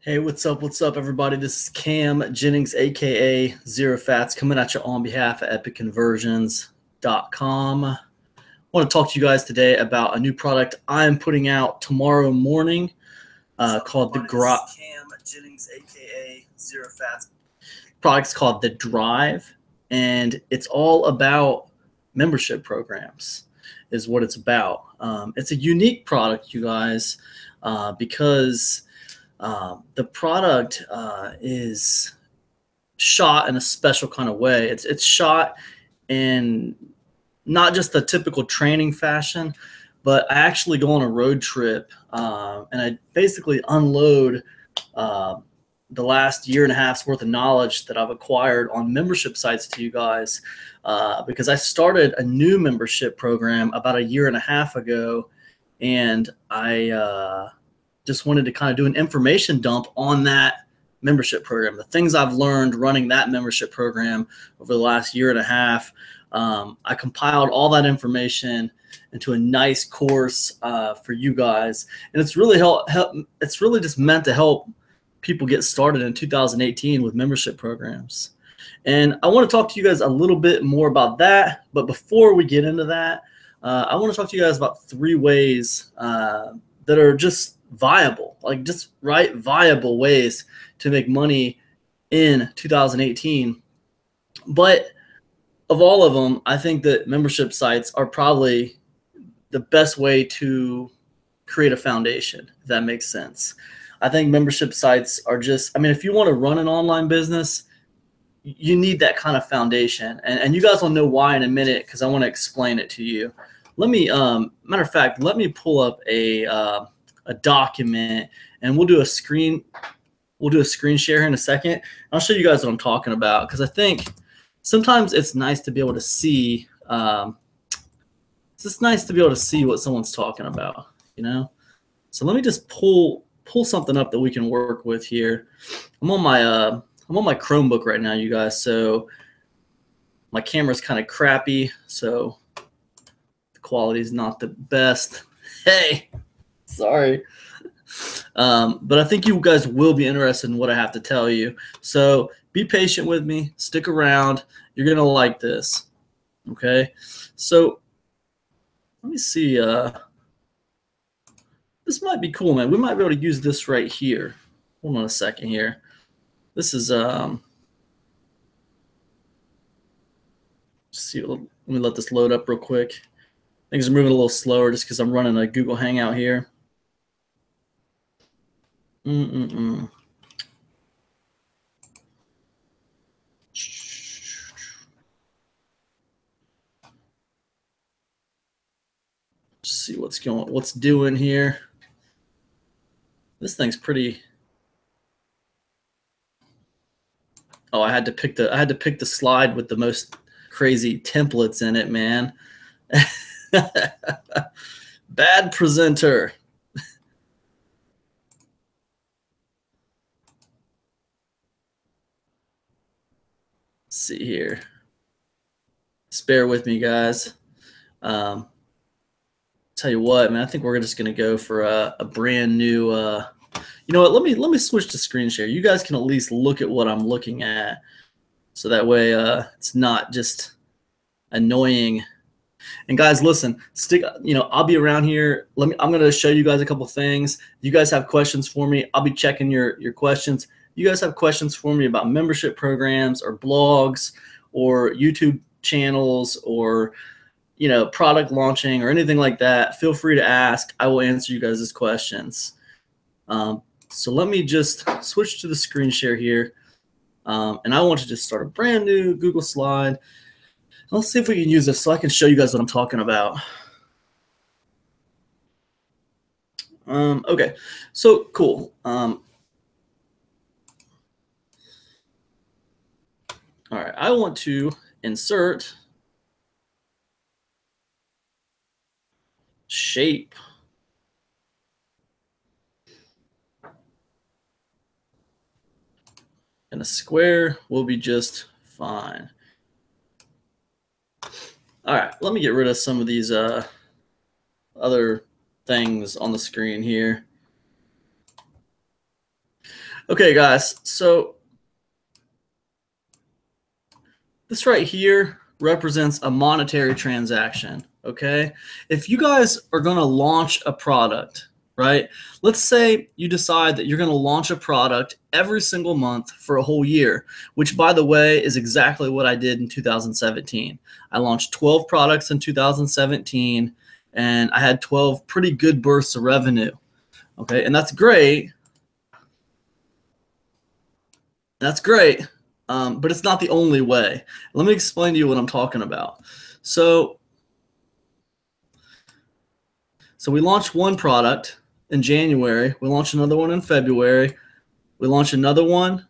Hey, what's up? What's up, everybody? This is Cam Jennings, aka Zero Fats, coming at you on behalf of epicconversions.com. I want to talk to you guys today about a new product I'm putting out tomorrow morning called the Cam Jennings, aka Zero Fats. Product's called the Drive, and it's all about membership programs, is what it's about. It's a unique product, you guys, because the product is shot in a special kind of way. It's shot in not just the typical training fashion, but I actually go on a road trip and I basically unload the last year and a half's worth of knowledge that I've acquired on membership sites to you guys because I started a new membership program about a year and a half ago, and I just wanted to kind of do an information dump on that membership program, the things I've learned running that membership program over the last year and a half. I compiled all that information into a nice course for you guys, and it's really it's really just meant to help people get started in 2018 with membership programs. And I want to talk to you guys a little bit more about that. But before we get into that, I want to talk to you guys about 3 ways that are just viable, viable ways to make money in 2018. But of all of them, I think that membership sites are probably the best way to create a foundation, if that makes sense. I think membership sites are just, I mean, if you want to run an online business, you need that kind of foundation. And you guys will know why in a minute, because I want to explain it to you. Let me, matter of fact, let me pull up a document, and we'll do a screen share here in a second. I'll show you guys what I'm talking about, because I think sometimes it's nice to be able to see. It's just nice to be able to see what someone's talking about, you know. So let me just pull something up that we can work with here. I'm on my Chromebook right now, you guys. So my camera's kind of crappy, so the quality is not the best. Hey. Sorry. But I think you guys will be interested in what I have to tell you. So be patient with me. Stick around. You're going to like this. Okay. So let me see. This might be cool, man. We might be able to use this right here. Hold on a second here. This is, see, let me let this load up real quick. Things are moving a little slower just because I'm running a Google Hangout here. See what's doing here. This thing's pretty. Oh, I had to pick the slide with the most crazy templates in it, man. Bad presenter. Let's see here. Just bear with me, guys. Tell you what, man, I think we're just gonna go for a brand new. You know what? Let me switch to screen share. You guys can at least look at what I'm looking at, so that way it's not just annoying. And guys, listen, I'll be around here. I'm going to show you guys a couple things. You guys have questions for me, I'll be checking your questions. You guys have questions for me about membership programs or blogs or YouTube channels or, you know, product launching or anything like that, feel free to ask. I will answer you guys' questions. So let me just switch to the screen share here. And I want to just start a brand new Google slide. Let's see if we can use this so I can show you guys what I'm talking about. Okay, so cool. All right, I want to insert shape. And a square will be just fine. All right, let me get rid of some of these other things on the screen here. Okay, guys, so this right here represents a monetary transaction, okay? If you guys are going to launch a product, right? Let's say you decide that you're going to launch a product every single month for a whole year, which, by the way, is exactly what I did in 2017. I launched 12 products in 2017, and I had 12 pretty good bursts of revenue, okay? And that's great. That's great, but it's not the only way. Let me explain to you what I'm talking about. So we launched one product in January. We launched another one in February. We launched another one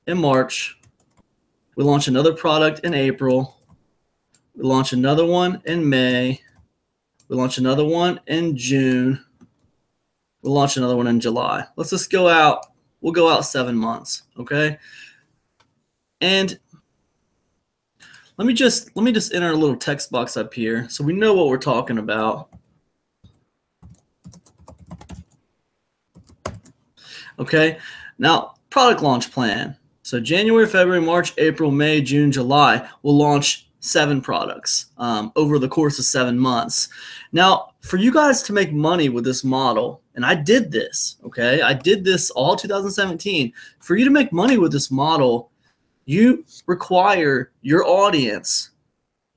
in March. We launched another product in April. We launched another one in May. We launched another one in June. We'll launch another one in July. Let's just go out. We'll go out 7 months, okay? And let me just enter a little text box up here so we know what we're talking about. Okay, now product launch plan. So January, February, March, April, May, June, July, we'll launch 7 products over the course of 7 months. Now, for you guys to make money with this model, and I did this, okay? I did this all 2017. For you to make money with this model, you require your audience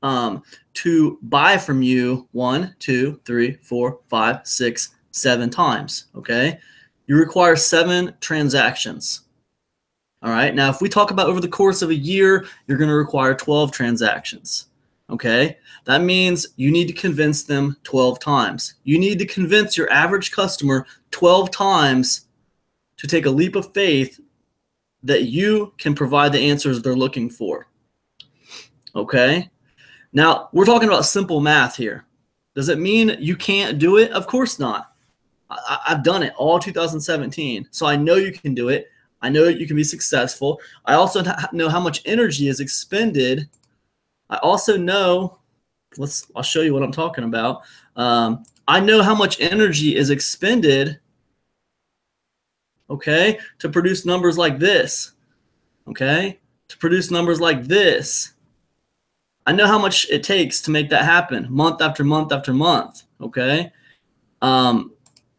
to buy from you 1, 2, 3, 4, 5, 6, 7 times, okay? You require 7 transactions. All right. Now, if we talk about over the course of a year, you're going to require 12 transactions. Okay. That means you need to convince them 12 times. You need to convince your average customer 12 times to take a leap of faith that you can provide the answers they're looking for. Okay. Now, we're talking about simple math here. Does it mean you can't do it? Of course not. I've done it all 2017. So I know you can do it. I know that you can be successful. I also know how much energy is expended. I also know, I'll show you what I'm talking about. I know how much energy is expended, okay, to produce numbers like this, okay, to produce numbers like this. I know how much it takes to make that happen month after month after month, okay?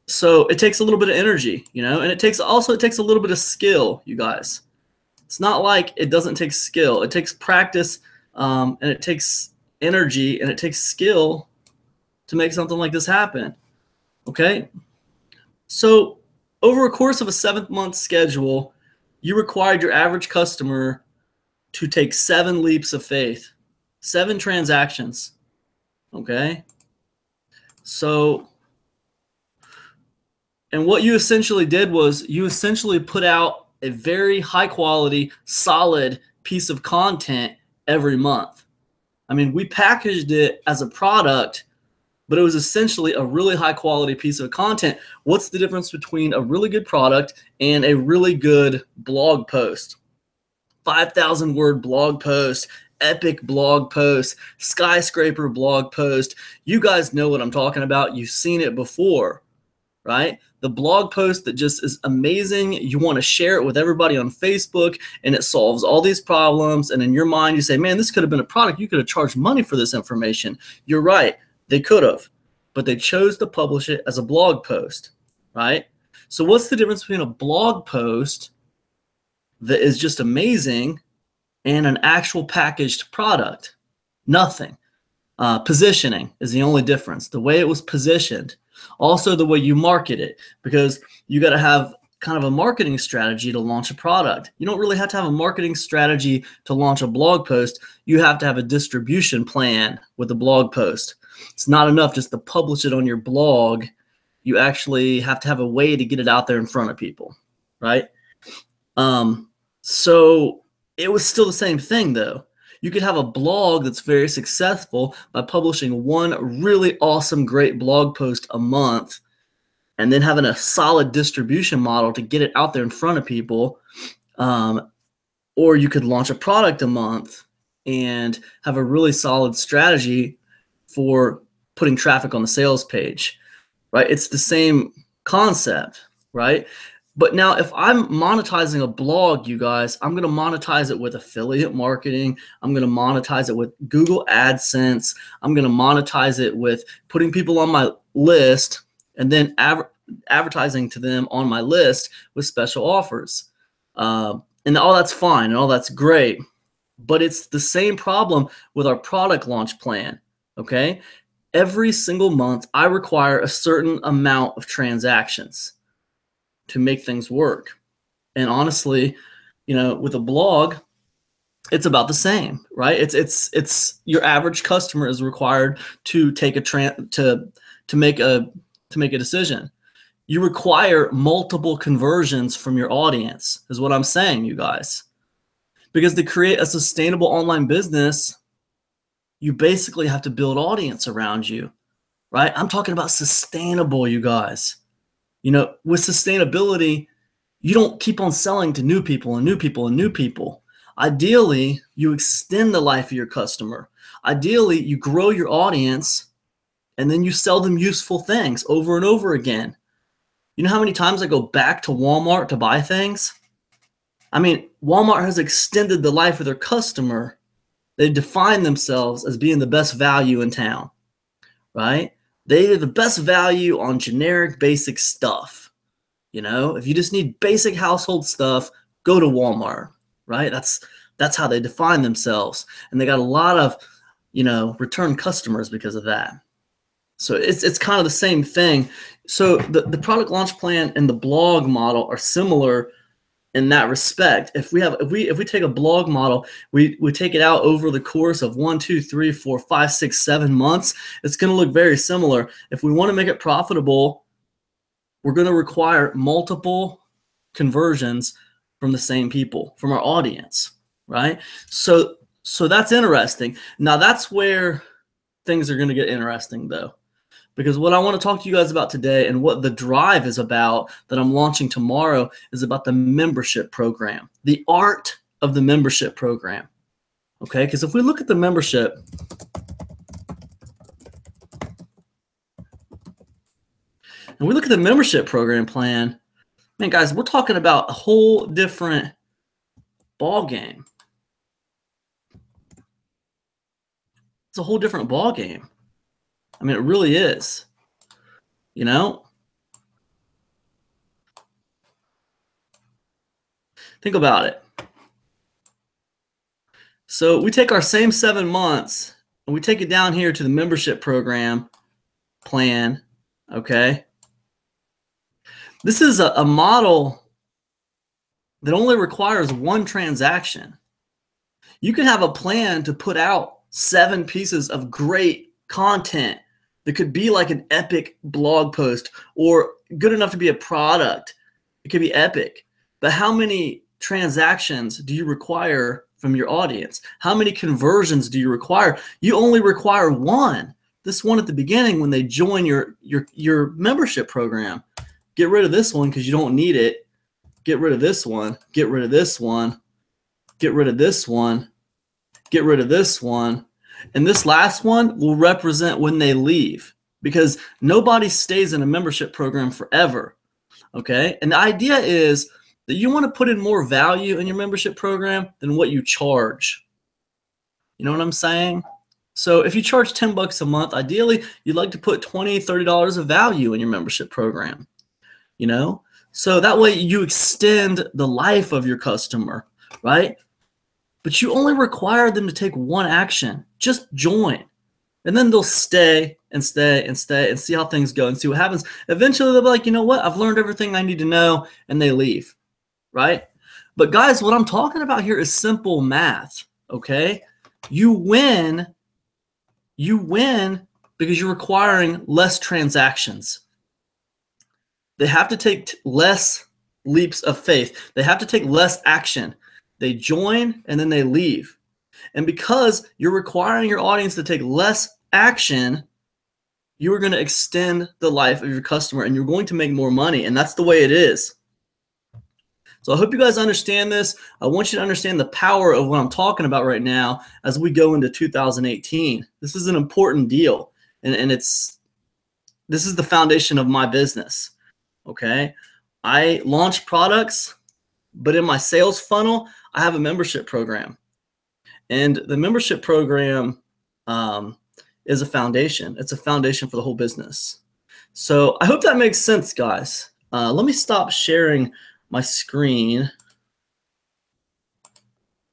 So it takes a little bit of energy, you know, and it takes a little bit of skill, you guys. It's not like it doesn't take skill. It takes practice, and it takes energy, and it takes skill to make something like this happen, okay? So over a course of a 7-month schedule, you required your average customer to take 7 leaps of faith, 7 transactions, okay? So, and what you essentially did was you essentially put out a very high quality, solid piece of content every month. I mean, we packaged it as a product, but it was essentially a really high quality piece of content. What's the difference between a really good product and a really good blog post? 5,000 word blog post, epic blog post, skyscraper blog post. You guys know what I'm talking about. You've seen it before, right? The blog post that just is amazing. You want to share it with everybody on Facebook, and it solves all these problems. And in your mind, you say, man, this could have been a product. You could have charged money for this information. You're right. They could have, but they chose to publish it as a blog post, right? So what's the difference between a blog post that is just amazing and an actual packaged product? Nothing. Positioning is the only difference. The way it was positioned. Also, the way you market it, because you got to have kind of a marketing strategy to launch a product. You don't really have to have a marketing strategy to launch a blog post. You have to have a distribution plan with a blog post. It's not enough just to publish it on your blog. You actually have to have a way to get it out there in front of people, right? So it was still the same thing, though. You could have a blog that's very successful by publishing one really awesome, great blog post a month, and then having a solid distribution model to get it out there in front of people. Or you could launch a product a month and have a really solid strategy for putting traffic on the sales page, right? It's the same concept, right? But now if I'm monetizing a blog, you guys, I'm going to monetize it with affiliate marketing. I'm going to monetize it with Google AdSense. I'm going to monetize it with putting people on my list and then advertising to them on my list with special offers. And all that's fine and all that's great. But it's the same problem with our product launch plan, okay? Every single month, I require a certain amount of transactions to make things work. And honestly, you know, with a blog, it's about the same, right? It's your average customer is required to take a to make a decision. You require multiple conversions from your audience, is what I'm saying, you guys. Because to create a sustainable online business, you basically have to build audience around you, right? I'm talking about sustainable, you guys. You know, with sustainability, you don't keep on selling to new people and new people and new people. Ideally, you extend the life of your customer. Ideally, you grow your audience and then you sell them useful things over and over again. You know how many times I go back to Walmart to buy things? I mean, Walmart has extended the life of their customer. They define themselves as being the best value in town, right? They are the best value on generic, basic stuff. You know, if you just need basic household stuff, go to Walmart, right? That's how they define themselves. And they got a lot of, you know, return customers because of that. So it's kind of the same thing. So the product launch plan and the blog model are similar in that respect. If we take a blog model, we take it out over the course of 1, 2, 3, 4, 5, 6, 7 months, it's going to look very similar. If we want to make it profitable, we're going to require multiple conversions from the same people, from our audience, right? So that's interesting. Now that's where things are going to get interesting though. Because what I want to talk to you guys about today and what the Drive is about that I'm launching tomorrow is about the membership program, the art of the membership program. Okay, because if we look at the membership, and we look at the membership program plan, man, guys, we're talking about a whole different ball game. It's a whole different ball game. I mean, it really is, you know? Think about it. So we take our same 7 months and we take it down here to the membership program plan, okay? This is a model that only requires one transaction. You can have a plan to put out 7 pieces of great content that could be like an epic blog post or good enough to be a product. It could be epic. But how many transactions do you require from your audience? How many conversions do you require? You only require one. This one at the beginning when they join your membership program. Get rid of this one because you don't need it. Get rid of this one. Get rid of this one. Get rid of this one. Get rid of this one. And this last one will represent when they leave because nobody stays in a membership program forever, okay? And the idea is that you want to put in more value in your membership program than what you charge. You know what I'm saying? So if you charge 10 bucks a month, ideally, you'd like to put $20, $30 of value in your membership program, you know? So that way you extend the life of your customer, right? But you only require them to take one action. Just join. And then they'll stay and stay and stay and see how things go and see what happens. Eventually, they'll be like, you know what? I've learned everything I need to know, and they leave, right? But guys, what I'm talking about here is simple math, okay? You win because you're requiring less transactions. They have to take less leaps of faith. They have to take less action. They join and then they leave. And because you're requiring your audience to take less action, you are going to extend the life of your customer and you're going to make more money. And that's the way it is. So I hope you guys understand this. I want you to understand the power of what I'm talking about right now as we go into 2018. This is an important deal. And this is the foundation of my business. Okay. I launch products, but in my sales funnel, I have a membership program. And the membership program is a foundation. It's a foundation for the whole business. So I hope that makes sense, guys. Let me stop sharing my screen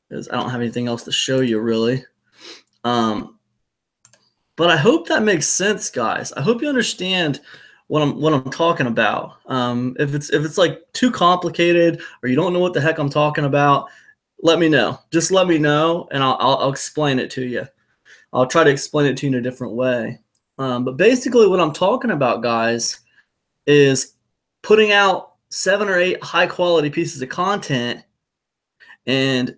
because I don't have anything else to show you really. But I hope that makes sense, guys. I hope you understand what I'm talking about. If it's like too complicated or you don't know what the heck I'm talking about, let me know. Just let me know, and I'll explain it to you. I'll try to explain it to you in a different way. But basically, what I'm talking about, guys, is putting out 7 or 8 high quality pieces of content, and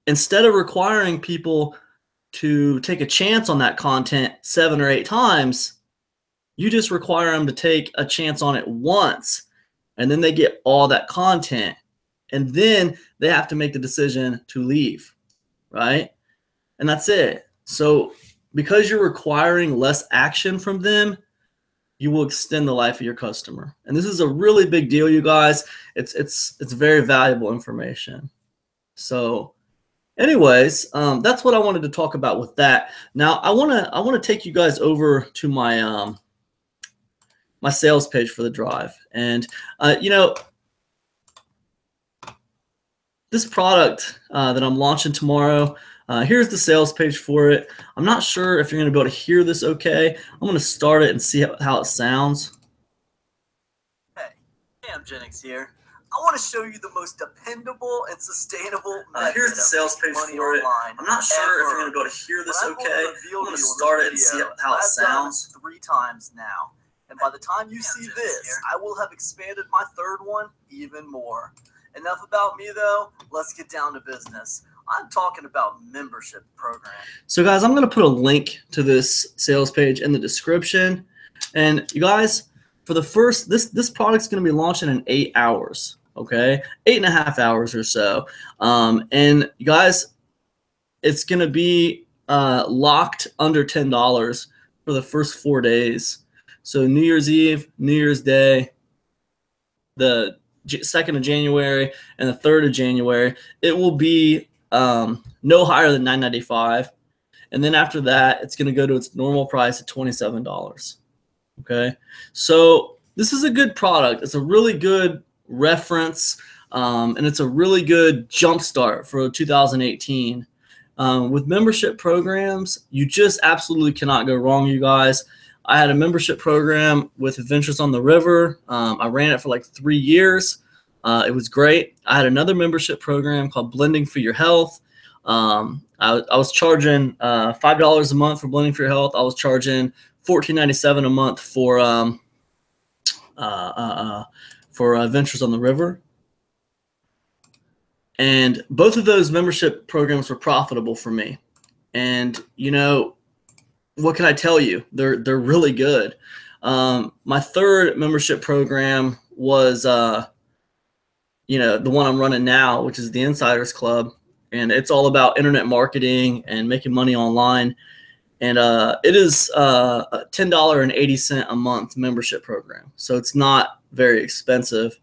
instead of requiring people to take a chance on that content 7 or 8 times, you just require them to take a chance on it once, and then they get all that content, and then they have to make the decision to leave, right? And that's it. So because you're requiring less action from them, you will extend the life of your customer. And this is a really big deal, you guys. It's very valuable information. So anyways, that's what I wanted to talk about with that. Now I want to take you guys over to my my sales page for the Drive. And you know, this product that I'm launching tomorrow, here's the sales page for it. I'm not sure if you're going to be able to hear this okay. I'm going to start it and see how it sounds. Hey, Cam Jennings here. I want to show you the most dependable and sustainable method Here's the sales page for it. I'm not sure if you're going to be able to hear this okay. I'm going to start it and see how it sounds. 3 times now. And by the time you see this, I will have expanded my 3rd one even more. Enough about me, though. Let's get down to business. I'm talking about membership program. So, guys, I'm going to put a link to this sales page in the description. And you guys, for the first, this product's going to be launching in 8 hours, okay? 8.5 hours or so. And you guys, it's going to be locked under $10 for the first 4 days. So New Year's Eve, New Year's Day, the 2nd of January, and the 3rd of January, it will be no higher than $9.95. And then after that, it's going to go to its normal price of $27. Okay, so this is a good product. It's a really good reference, and it's a really good jumpstart for 2018. With membership programs, you just absolutely cannot go wrong, you guys. I had a membership program with Adventures on the River. I ran it for like 3 years. It was great. I had another membership program called Blending for Your Health. I was charging $5 a month for Blending for Your Health. I was charging $14.97 a month for Adventures on the River. And both of those membership programs were profitable for me. And you know, what can I tell you? They're really good. My 3rd membership program was you know, the one I'm running now, which is the Insiders Club, and it's all about internet marketing and making money online. And it is a $10.80 a month membership program, so it's not very expensive.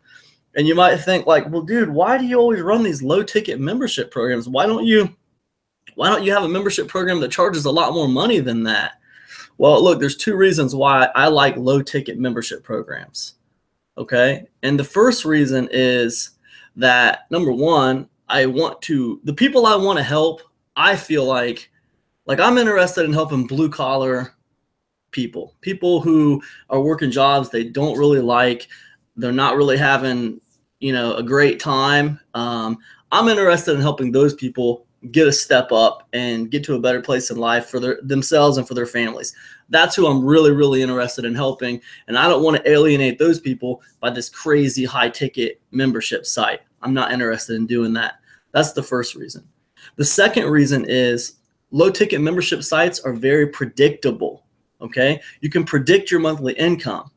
And you might think like, well, dude, why do you always run these low ticket membership programs? Why don't you have a membership program that charges a lot more money than that? Well, look, there's 2 reasons why I like low ticket membership programs. Okay, and the first reason is that, number one, the people I want to help, I feel like I'm interested in helping blue collar people who are working jobs they don't really like. They're not really having, you know, a great time. I'm interested in helping those people get a step up and get to a better place in life for themselves and for their families. That's who I'm really, really interested in helping. And I don't want to alienate those people by this crazy high ticket membership site. I'm not interested in doing that. That's the first reason. The second reason is low ticket membership sites are very predictable. Okay. You can predict your monthly income.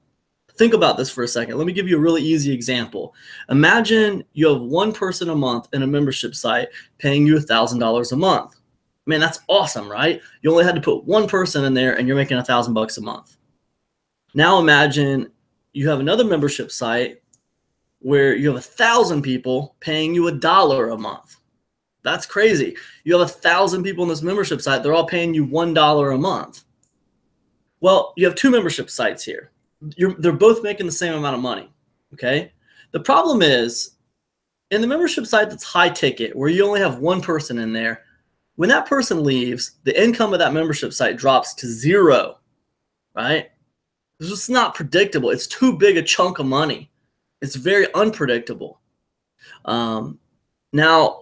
Think about this for a second. Let me give you a really easy example. Imagine you have 1 person a month in a membership site paying you $1,000 a month. Man, that's awesome, right? You only had to put 1 person in there and you're making $1,000 a month. Now imagine you have another membership site where you have 1,000 people paying you $1 a month. That's crazy. You have 1,000 people on this membership site. They're all paying you $1 a month. Well, you have two membership sites here. They're both making the same amount of money, okay? The problem is, in the membership site that's high ticket, where you only have one person in there, when that person leaves, the income of that membership site drops to 0, right? It's just not predictable. It's too big a chunk of money. It's very unpredictable. Now,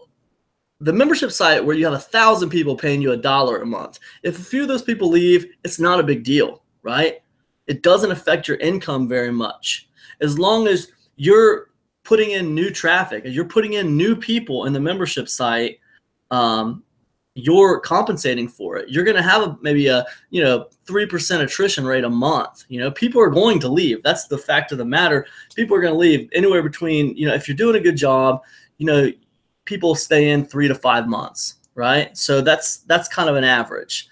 the membership site where you have 1,000 people paying you $1 a month, if a few of those people leave, it's not a big deal, right? It doesn't affect your income very much. As long as you're putting in new traffic, as you're putting in new people in the membership site, you're compensating for it. You're going to have maybe a 3% attrition rate a month. People are going to leave. That's the fact of the matter. People are going to leave anywhere between, if you're doing a good job, people stay in 3 to 5 months, right? So that's kind of an average.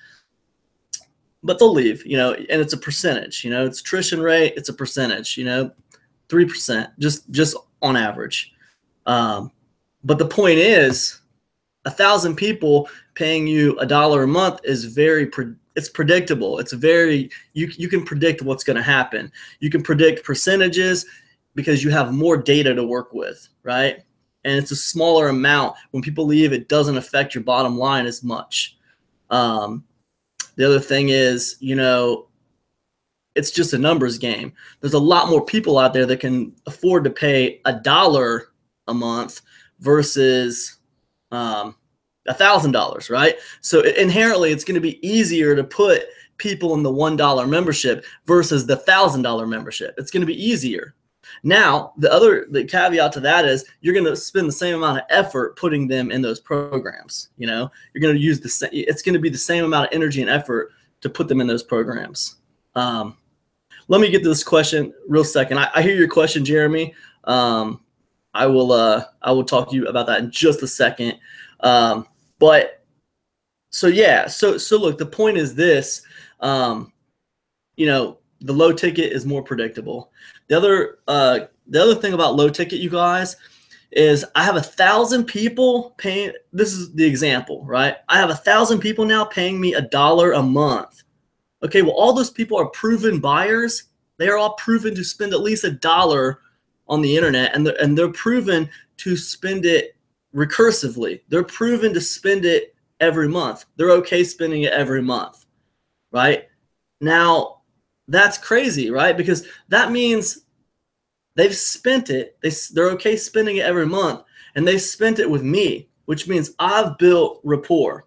But they'll leave, and it's a percentage. It's attrition rate. It's a percentage. 3%, just on average. But the point is, 1,000 people paying you $1 a month is it's predictable. It's you can predict what's going to happen. You can predict percentages because you have more data to work with, right? And it's a smaller amount. When people leave, it doesn't affect your bottom line as much. The other thing is, it's just a numbers game. There's a lot more people out there that can afford to pay $1 a month versus $1,000, right? So inherently, it's going to be easier to put people in the $1 membership versus the $1,000 membership. It's going to be easier. Now, the caveat to that is you're going to spend the same amount of effort putting them in those programs. You're going to use it's going to be the same amount of energy and effort to put them in those programs. Let me get to this question real second. I hear your question, Jeremy. I will talk to you about that in just a second. But so look, the point is this, the low ticket is more predictable. The other thing about low ticket, you guys, is I have 1,000 people paying. This is the example, right? I have 1,000 people now paying me $1 a month. Okay, well, all those people are proven buyers. They are all proven to spend at least $1 on the internet, and they're proven to spend it recursively. They're proven to spend it every month. They're okay spending it every month, right? Now, that's crazy, right? Because that means they've spent it. They're okay spending it every month, and they spent it with me, which means I've built rapport.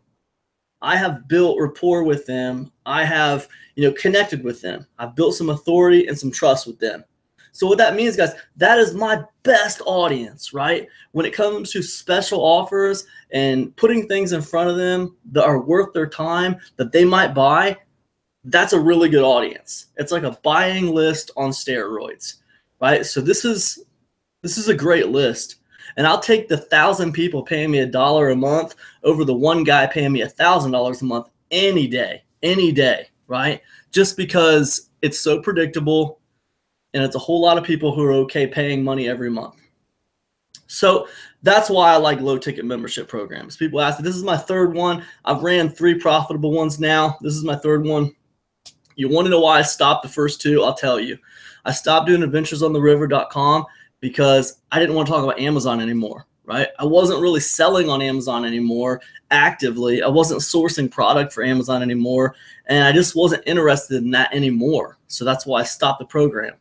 I have built rapport with them. I have, connected with them. I've built some authority and some trust with them. So what that means, guys, that is my best audience, right? When it comes to special offers and putting things in front of them that are worth their time, that they might buy, that's a really good audience. It's like a buying list on steroids, right? So this is a great list. And I'll take the 1,000 people paying me $1 a month over the one guy paying me $1,000 a month any day, right? Just because it's so predictable and it's a whole lot of people who are okay paying money every month. So that's why I like low ticket membership programs. People ask, this is my third one. I've ran 3 profitable ones now. This is my third one. You want to know why I stopped the first 2? I'll tell you. I stopped doing adventuresontheriver.com because I didn't want to talk about Amazon anymore, right? I wasn't really selling on Amazon anymore actively. I wasn't sourcing product for Amazon anymore, and I just wasn't interested in that anymore. So that's why I stopped the program.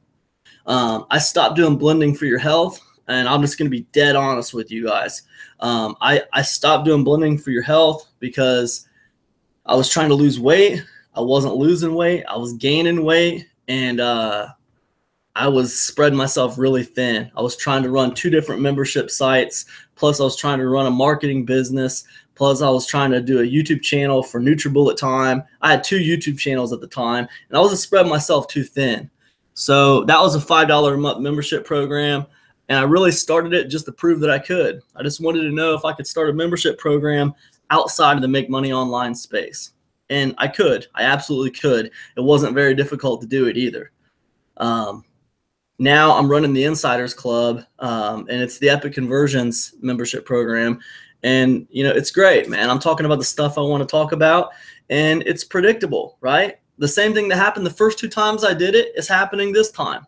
I stopped doing blending for your health, and I'm just going to be dead honest with you guys. I stopped doing blending for your health because I was trying to lose weight. I wasn't losing weight. I was gaining weight, and I was spreading myself really thin. I was trying to run 2 different membership sites, plus I was trying to run a marketing business, plus I was trying to do a YouTube channel for NutriBullet Time. I had 2 YouTube channels at the time, and I wasn't spreading myself too thin. So that was a $5 a month membership program, and I really started it just to prove that I could. I just wanted to know if I could start a membership program outside of the make money online space. And I could. I absolutely could. It wasn't very difficult to do it either. now I'm running the Insiders Club, and it's the Epic Conversions membership program. And, you know, it's great, man. I'm talking about the stuff I want to talk about, and it's predictable, right? The same thing that happened the first 2 times I did it is happening this time,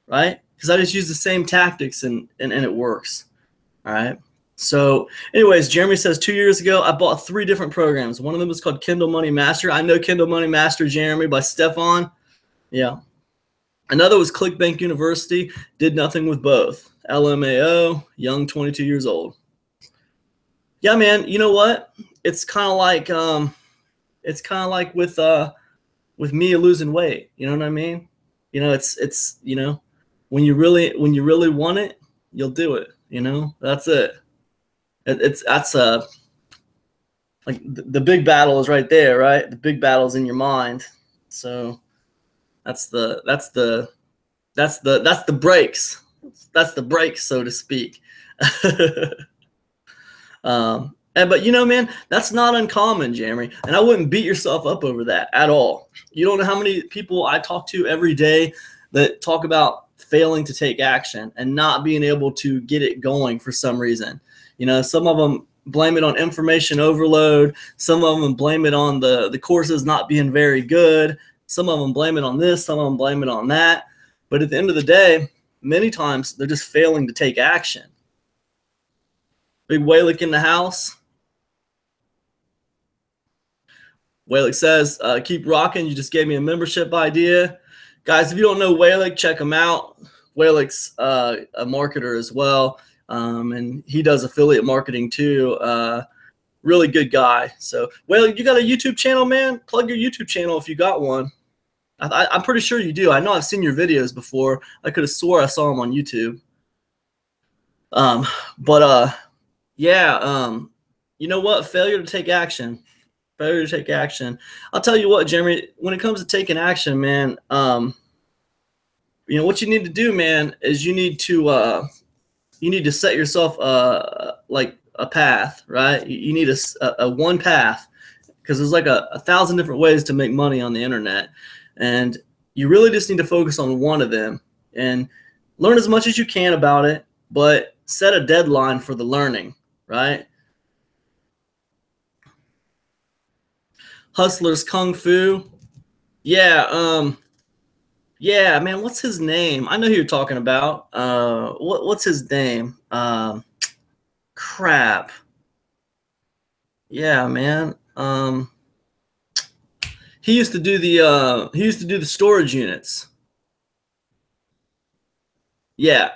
right? Because I just use the same tactics and it works, all right? So anyways, Jeremy says 2 years ago, I bought 3 different programs. One of them was called Kindle Money Master. I know Kindle Money Master, Jeremy, by Stefan. Yeah. Another was ClickBank University. Did nothing with both. LMAO, young, 22 years old. Yeah, man. You know what? It's kind of like with me losing weight. You know what I mean? You know, it's you know, when you really want it, you'll do it. You know, that's it. That's like the big battle is right there, right? The big battle's in your mind. So that's the breaks. That's the breaks, so to speak. But you know, man, that's not uncommon, Jeremy. And I wouldn't beat yourself up over that at all. You don't know how many people I talk to every day that talk about failing to take action and not being able to get it going for some reason. You know, some of them blame it on information overload. Some of them blame it on the courses not being very good. Some of them blame it on this. Some of them blame it on that. But at the end of the day, many times they're just failing to take action. Big Waylick in the house. Waylick says, keep rocking. You just gave me a membership idea. Guys, if you don't know Waylick, check him out. Waylick's a marketer as well, and he does affiliate marketing too. Really good guy. So, Waylick, you got a YouTube channel, man? Plug your YouTube channel if you got one. I'm pretty sure you do. I know I've seen your videos before. I could have swore I saw them on YouTube. Yeah, you know what? Failure to take action. Failure to take action. I'll tell you what, Jeremy, when it comes to taking action, man, you know, what you need to do, man, is you need to set yourself like a path, right? You need a one path, because there's like a 1,000 different ways to make money on the internet. And you really just need to focus on one of them and learn as much as you can about it, but set a deadline for the learning, right? Hustlers Kung Fu. Yeah, yeah, man, what's his name? I know who you're talking about. What's his name? Crap. Yeah, man. He used to do the storage units. Yeah.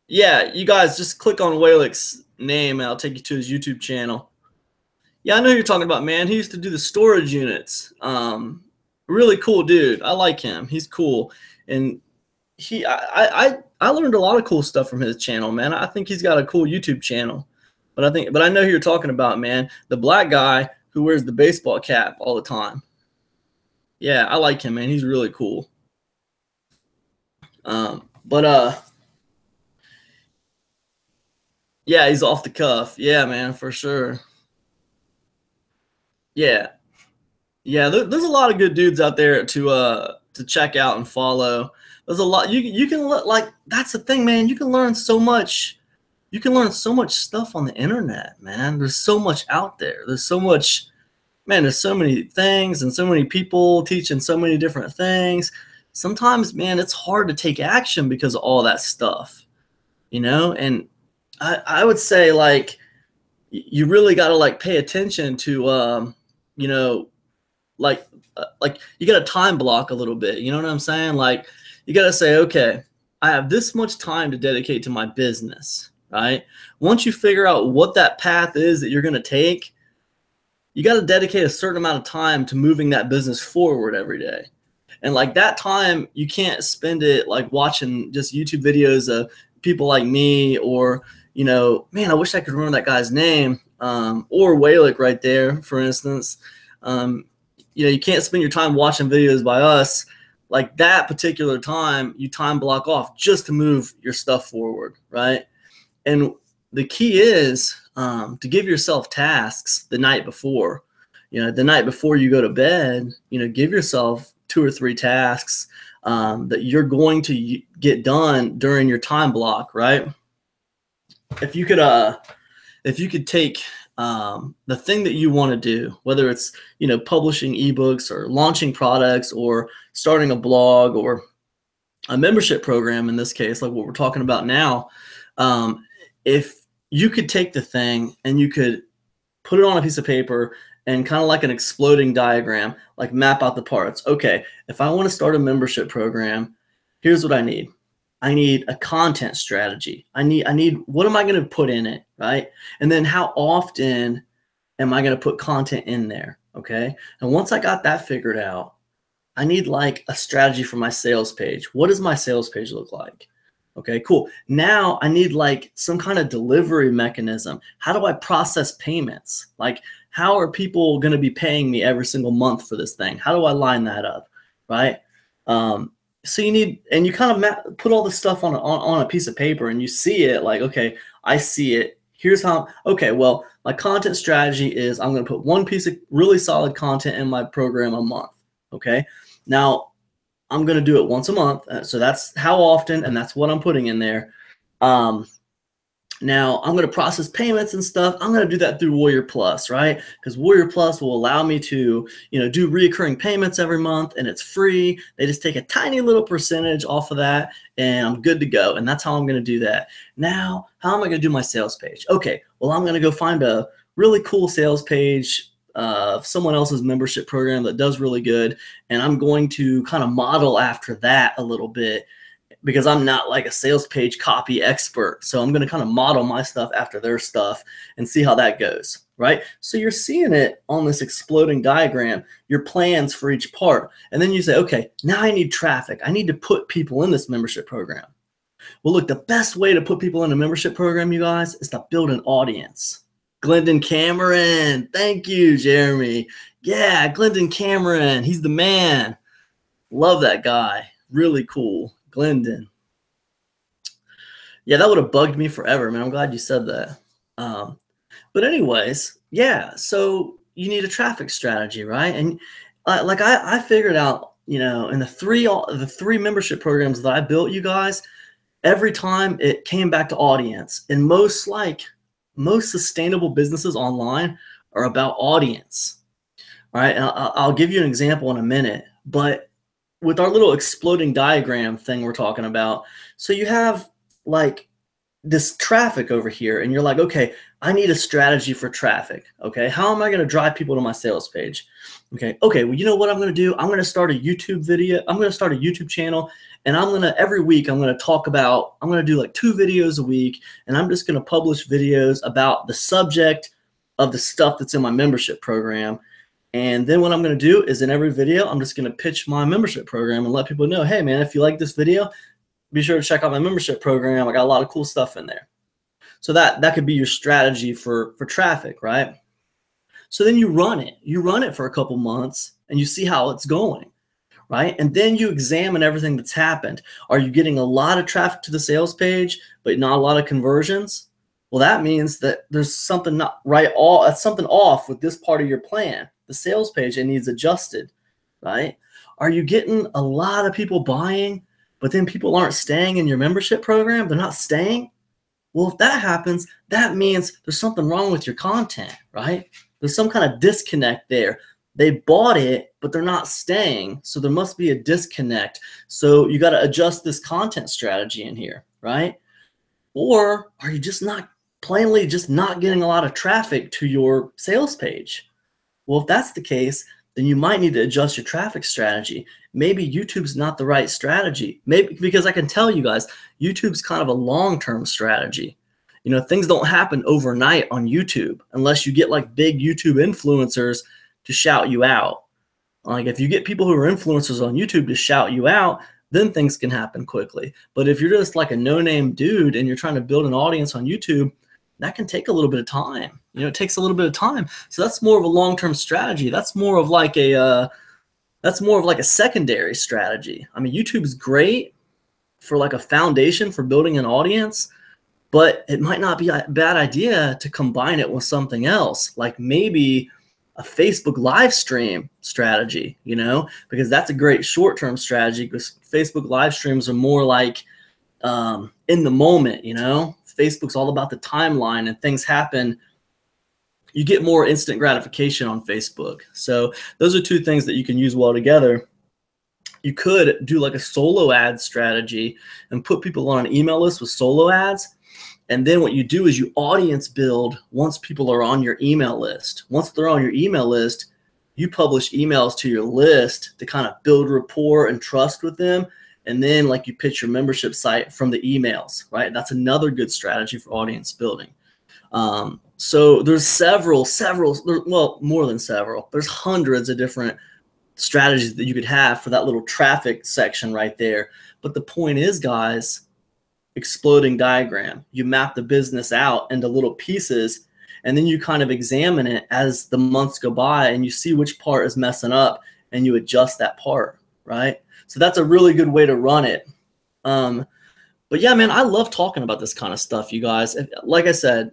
Yeah, you guys just click on Waylick's name and I'll take you to his YouTube channel. Yeah, I know who you're talking about, man. He used to do the storage units. Really cool dude. I like him. He's cool. And I learned a lot of cool stuff from his channel, man. I think he's got a cool YouTube channel. But I know who you're talking about, man. The black guy who wears the baseball cap all the time. Yeah, I like him, man. He's really cool. Yeah, he's off the cuff. Yeah, man, for sure. Yeah. Yeah, there's a lot of good dudes out there to check out and follow. There's a lot you can like, that's the thing, man. You can learn so much. You can learn so much stuff on the internet, man. There's so much out there. There's so much, man, there's so many things and so many people teaching so many different things. Sometimes, man, it's hard to take action because of all that stuff, you know? And I would say, like, you really got to, like, pay attention to, you know, like you got to time block a little bit. You know what I'm saying? Like, you got to say, okay, I have this much time to dedicate to my business, right? Once you figure out what that path is that you're going to take, you got to dedicate a certain amount of time to moving that business forward every day. And like that time, you can't spend it like watching just YouTube videos of people like me, or, you know, man, I wish I could remember that guy's name, or Waylick right there, for instance. You know, you can't spend your time watching videos by us. Like that particular time, you time block off just to move your stuff forward, right? And the key is to give yourself tasks the night before. You know, the night before you go to bed, you know, give yourself 2 or 3 tasks that you're going to get done during your time block, right? If you could take the thing that you want to do, whether it's, publishing ebooks or launching products or starting a blog or a membership program, in this case, like what we're talking about now, if you could take the thing and you could put it on a piece of paper and kind of like an exploding diagram, like map out the parts. Okay, if I want to start a membership program, here's what I need. I need a content strategy. I need what am I going to put in it, right? And then how often am I going to put content in there, okay? And once I got that figured out, I need like a strategy for my sales page. What does my sales page look like? Okay, cool. Now I need like some kind of delivery mechanism. How do I process payments? Like, how are people going to be paying me every single month for this thing? How do I line that up, right? So you need, and you kind of put all this stuff on a piece of paper, and you see it like, okay, I see it. Here's how, okay, well, my content strategy is I'm going to put one piece of really solid content in my program a month, okay? Now, I'm going to do it once a month. So that's how often, and that's what I'm putting in there. Now, I'm going to process payments and stuff. I'm going to do that through Warrior Plus, right? Because Warrior Plus will allow me to, do reoccurring payments every month, and it's free. They just take a tiny little percentage off of that, and I'm good to go. And that's how I'm going to do that. Now, how am I going to do my sales page? Okay, well, I'm going to go find a really cool sales page of someone else's membership program that does really good, and I'm going to kind of model after that a little bit, because I'm not like a sales page copy expert. So I'm going to kind of model my stuff after their stuff and see how that goes, right? So you're seeing it on this exploding diagram, your plans for each part. And then you say, okay, now I need traffic. I need to put people in this membership program. Well, look, the best way to put people in a membership program, you guys, is to build an audience. Glendon Cameron. Thank you, Jeremy. Yeah, Glendon Cameron. He's the man. Love that guy. Really cool. Glendon. Yeah, that would have bugged me forever, man. I'm glad you said that. But anyways, yeah, so you need a traffic strategy, right? And like I figured out, in the three membership programs that I built, you guys, every time it came back to audience. And most sustainable businesses online are about audience. All right, and I'll give you an example in a minute, but with our little exploding diagram thing we're talking about, so you have like this traffic over here, and you're like, okay, I need a strategy for traffic. Okay, how am I going to drive people to my sales page? Okay, well, you know what I'm going to do? I'm going to start a YouTube video. I'm going to start a YouTube channel, and every week I'm going to do like 2 videos a week, and I'm just going to publish videos about the subject of the stuff that's in my membership program. And then what I'm going to do is in every video, I'm just going to pitch my membership program and let people know, hey, man, if you like this video, be sure to check out my membership program. I got a lot of cool stuff in there. So that could be your strategy for traffic, right? So then you run it. You run it for a couple months, and you see how it's going, right? And then you examine everything that's happened. Are you getting a lot of traffic to the sales page, but not a lot of conversions? Well, that means that there's something not right. Something off with this part of your plan. The sales page, it needs adjusted, right? Are you getting a lot of people buying, but then people aren't staying in your membership program? They're not staying? Well, if that happens, that means there's something wrong with your content, right? There's some kind of disconnect there. They bought it, but they're not staying. So there must be a disconnect. So you got to adjust this content strategy in here, right? Or are you just not getting a lot of traffic to your sales page? Well, if that's the case, then you might need to adjust your traffic strategy. Maybe YouTube's not the right strategy. Maybe because I can tell you guys, YouTube's kind of a long-term strategy. Things don't happen overnight on YouTube unless you get like big YouTube influencers to shout you out. Like if you get people who are influencers on YouTube to shout you out, then things can happen quickly. But if you're just like a no-name dude and you're trying to build an audience on YouTube, that can take a little bit of time. It takes a little bit of time. So that's more of a long-term strategy. That's more of like a secondary strategy. I mean, YouTube's great for like a foundation for building an audience, but it might not be a bad idea to combine it with something else. Like maybe a Facebook live stream strategy, you know, because that's a great short-term strategy, because Facebook live streams are more like in the moment, you know. Facebook's all about the timeline, and things happen. You get more instant gratification on Facebook. So those are two things that you can use well together. You could do like a solo ad strategy and put people on an email list with solo ads. And then what you do is you audience build once people are on your email list. Once they're on your email list, you publish emails to your list to kind of build rapport and trust with them. And then like you pitch your membership site from the emails, right? That's another good strategy for audience building. So there's several, well, more than several. There's hundreds of different strategies that you could have for that little traffic section right there. But the point is, guys, exploding diagram. You map the business out into little pieces, and then you kind of examine it as the months go by, and you see which part is messing up, and you adjust that part, right? So that's a really good way to run it. But yeah, man, I love talking about this kind of stuff, you guys. Like I said,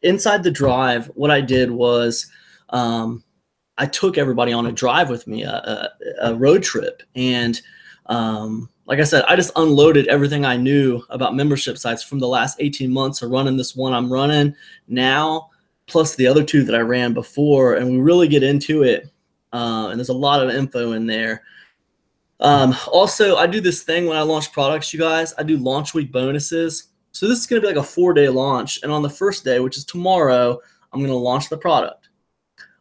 inside the Drive, what I did was I took everybody on a drive with me, a road trip. And like I said, I just unloaded everything I knew about membership sites from the last 18 months of running this one I'm running now, plus the other two that I ran before. And we really get into it. And there's a lot of info in there. Also, I do this thing when I launch products, you guys. I do launch week bonuses. So this is going to be like a 4-day launch. And on the first day, which is tomorrow, I'm going to launch the product.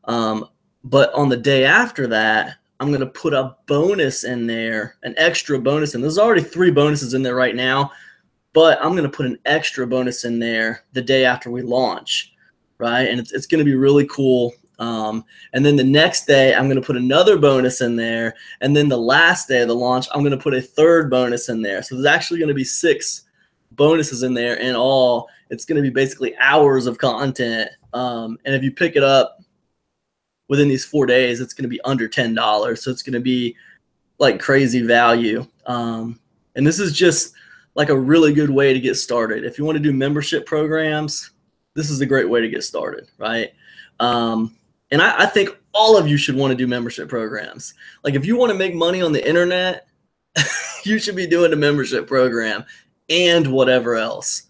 But on the day after that, I'm going to put a bonus in there, an extra bonus. And there's already 3 bonuses in there right now, but I'm going to put an extra bonus in there the day after we launch, right? And it's going to be really cool. And then the next day, I'm going to put another bonus in there. And then the last day of the launch, I'm going to put a 3rd bonus in there. So there's actually going to be 6 bonuses in there in all. It's going to be basically hours of content. And if you pick it up within these 4 days, it's going to be under $10. So it's going to be like crazy value. And this is just like a really good way to get started. If you want to do membership programs, this is a great way to get started, right? And I think all of you should want to do membership programs. Like if you want to make money on the internet, you should be doing a membership program and whatever else,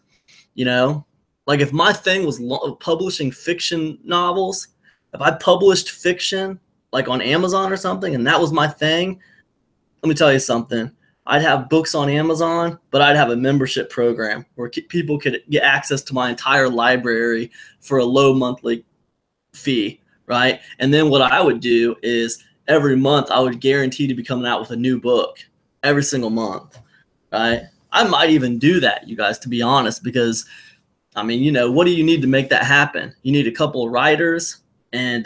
you know? Like if my thing was publishing fiction novels, if I published fiction like on Amazon or something and that was my thing, let me tell you something. I'd have books on Amazon, but I'd have a membership program where people could get access to my entire library for a low monthly fee, right? And then what I would do is every month I would guarantee to be coming out with a new book every single month, right? I might even do that, you guys, to be honest, because, I mean, you know, what do you need to make that happen? You need a couple of writers and,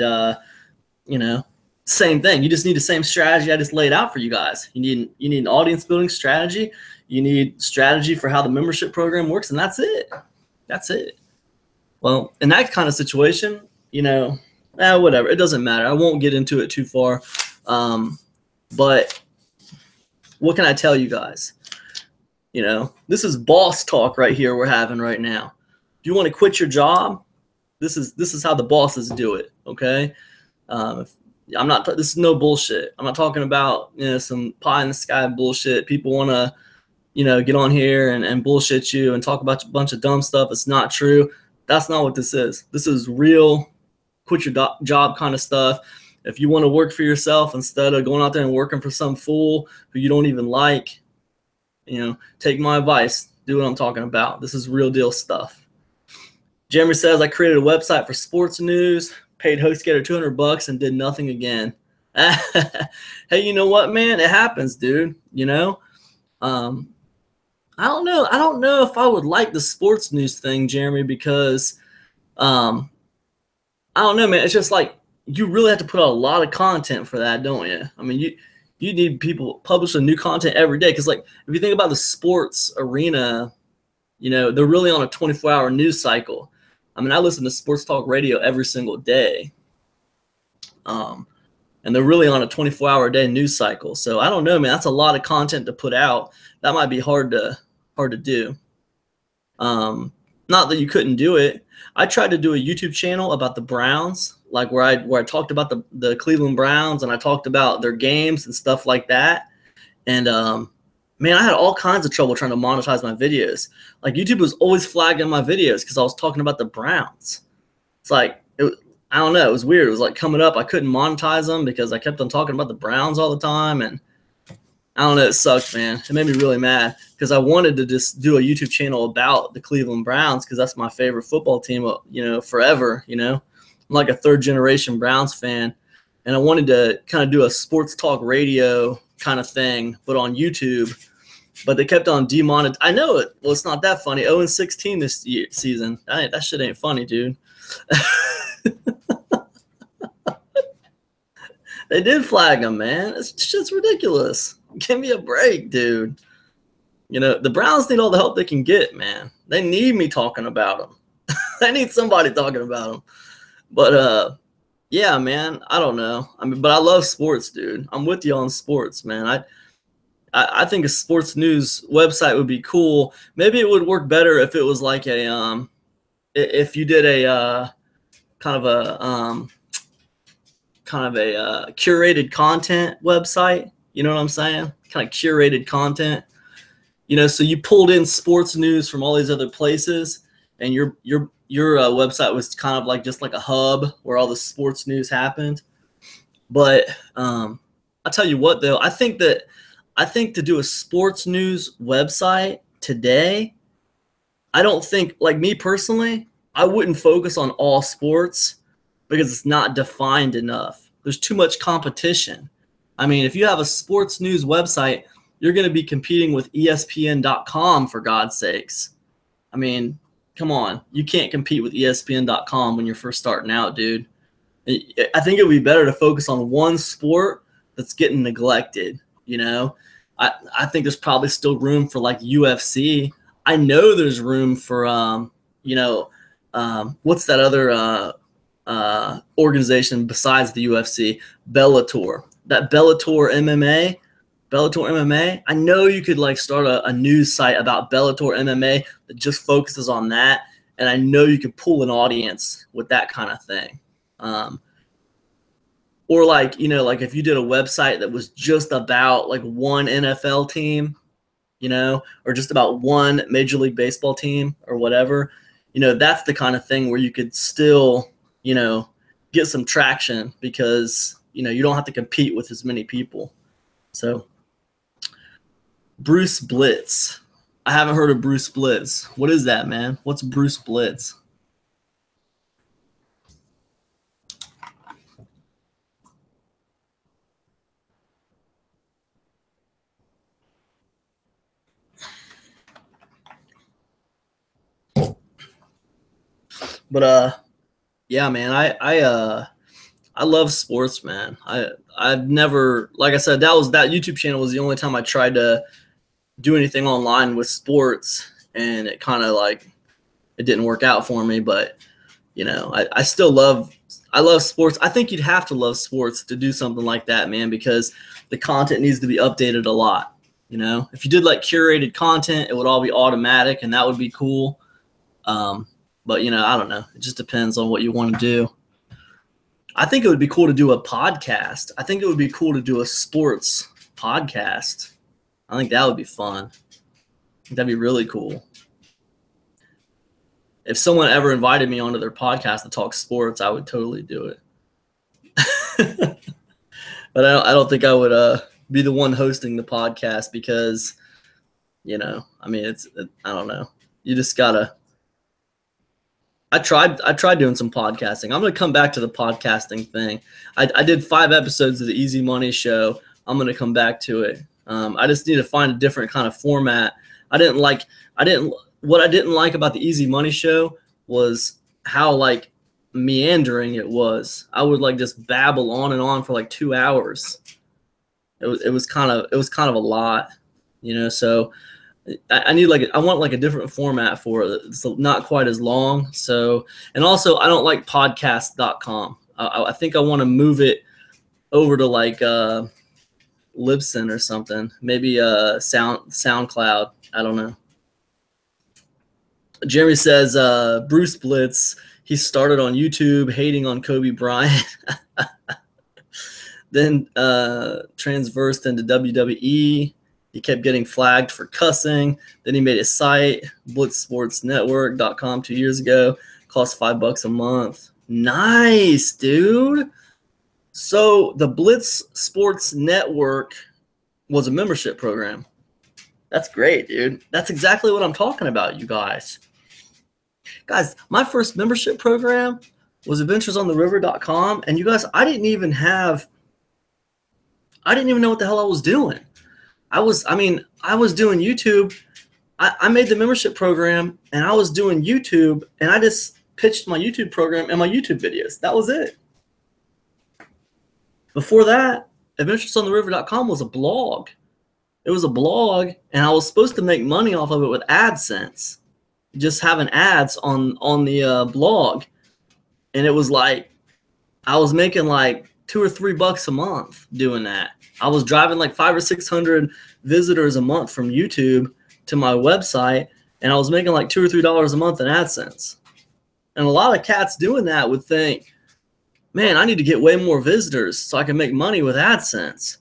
you know, same thing. You just need the same strategy I just laid out for you guys. You need an audience building strategy. You need strategy for how the membership program works, and that's it. That's it. Well, in that kind of situation, you know, whatever. It doesn't matter. I won't get into it too far. But what can I tell you guys? You know, this is boss talk right here we're having right now. If you want to quit your job, this is how the bosses do it, okay? This is no bullshit. I'm not talking about, you know, some pie in the sky bullshit. People want to, you know, get on here and bullshit you and talk about a bunch of dumb stuff. It's not true. That's not what this is. This is real quit your job kind of stuff. If you want to work for yourself instead of going out there and working for some fool who you don't even like, you know, take my advice. Do what I'm talking about. This is real deal stuff. Jeremy says, I created a website for sports news, paid HostGator $200 and did nothing again. Hey, you know what, man? It happens, dude. You know, I don't know. I don't know if I would like the sports news thing, Jeremy, because I don't know, man. It's just like you really have to put out a lot of content for that, don't you? I mean, you need people publishing new content every day, because, like, if you think about the sports arena, you know, they're really on a 24-hour news cycle. I mean, I listen to sports talk radio every single day, and they're really on a 24-hour day news cycle. So I don't know, man. That's a lot of content to put out. That might be hard to do. Not that you couldn't do it. I tried to do a YouTube channel about the Browns like where I talked about the Cleveland Browns and I talked about their games and stuff like that. And man, I had all kinds of trouble trying to monetize my videos. Like YouTube was always flagging my videos because I was talking about the Browns. It's like I don't know, it was weird. It was like coming up, I couldn't monetize them because I kept on talking about the Browns all the time, and I don't know, it sucked, man. It made me really mad because I wanted to just do a YouTube channel about the Cleveland Browns because that's my favorite football team, you know, forever, you know. I'm like a third-generation Browns fan, and I wanted to kind of do a sports talk radio kind of thing, but on YouTube. But they kept on demonetizing. I know it. Well, it's not that funny. 0-16 this season. That shit ain't funny, dude. They did flag them, man. It's just ridiculous. Give me a break, dude. You know, the Browns need all the help they can get, man. They need me talking about them. They need somebody talking about them. But, yeah, man, I don't know. I mean, but I love sports, dude. I'm with you on sports, man. I think a sports news website would be cool. Maybe it would work better if it was like a if you did a kind of a curated content website. You know what I'm saying? Kind of curated content. You know, so you pulled in sports news from all these other places, and your website was kind of like just like a hub where all the sports news happened. But I'll tell you what, though, I think to do a sports news website today, I don't think, like me personally, I wouldn't focus on all sports because it's not defined enough. There's too much competition. I mean, if you have a sports news website, you're going to be competing with ESPN.com, for God's sakes. I mean, come on. You can't compete with ESPN.com when you're first starting out, dude. I think it would be better to focus on one sport that's getting neglected, you know? I think there's probably still room for like UFC. I know there's room for you know, what's that other organization besides the UFC? Bellator. That Bellator MMA. I know you could like start a news site about Bellator MMA that just focuses on that, and I know you could pull an audience with that kind of thing. Or like, you know, like if you did a website that was just about like one NFL team, you know, or just about one Major League Baseball team or whatever, you know, that's the kind of thing where you could still, you know, get some traction because, you know, you don't have to compete with as many people. So Bruce Blitz. I haven't heard of Bruce Blitz. What is that, man? What's Bruce Blitz? But yeah, man, I love sports, man. I've never, like I said, that YouTube channel was the only time I tried to do anything online with sports, and it kind of like it didn't work out for me. But you know, I still love sports. I think you'd have to love sports to do something like that, man, because the content needs to be updated a lot. You know, if you did like curated content, it would all be automatic, and that would be cool. But, you know, I don't know. It just depends on what you want to do. I think it would be cool to do a podcast. I think it would be cool to do a sports podcast. I think that would be fun. That'd be really cool. If someone ever invited me onto their podcast to talk sports, I would totally do it. But I don't think I would be the one hosting the podcast because, you know, I mean, I don't know. You just got to. I tried doing some podcasting. I'm going to come back to the podcasting thing. I did 5 episodes of the Easy Money Show. I'm going to come back to it. I just need to find a different kind of format. What I didn't like about the Easy Money Show was how like meandering it was. I would like just babble on and on for like 2 hours. It was kind of a lot, you know, so I want like a different format for it. It's not quite as long. So, and also I don't like podcast.com. I think I want to move it over to like Libsyn or something. Maybe SoundCloud. I don't know. Jeremy says Bruce Blitz, he started on YouTube hating on Kobe Bryant. Then transversed into WWE. He kept getting flagged for cussing. Then he made a site, blitzsportsnetwork.com, 2 years ago. Cost $5 a month. Nice, dude. So the Blitz Sports Network was a membership program. That's great, dude. That's exactly what I'm talking about, you guys. Guys, my first membership program was adventuresontheriver.com. And you guys, I didn't even know what the hell I was doing. I was doing YouTube. I made the membership program and I was doing YouTube, and I just pitched my YouTube program and my YouTube videos. That was it. Before that, adventuresontheriver.com was a blog. It was a blog, and I was supposed to make money off of it with AdSense, just having ads on the blog. And it was like, I was making like $2 or $3 a month doing that. I was driving like 500 or 600 visitors a month from YouTube to my website, and I was making like $2 or $3 a month in AdSense. And a lot of cats doing that would think, man, I need to get way more visitors so I can make money with AdSense.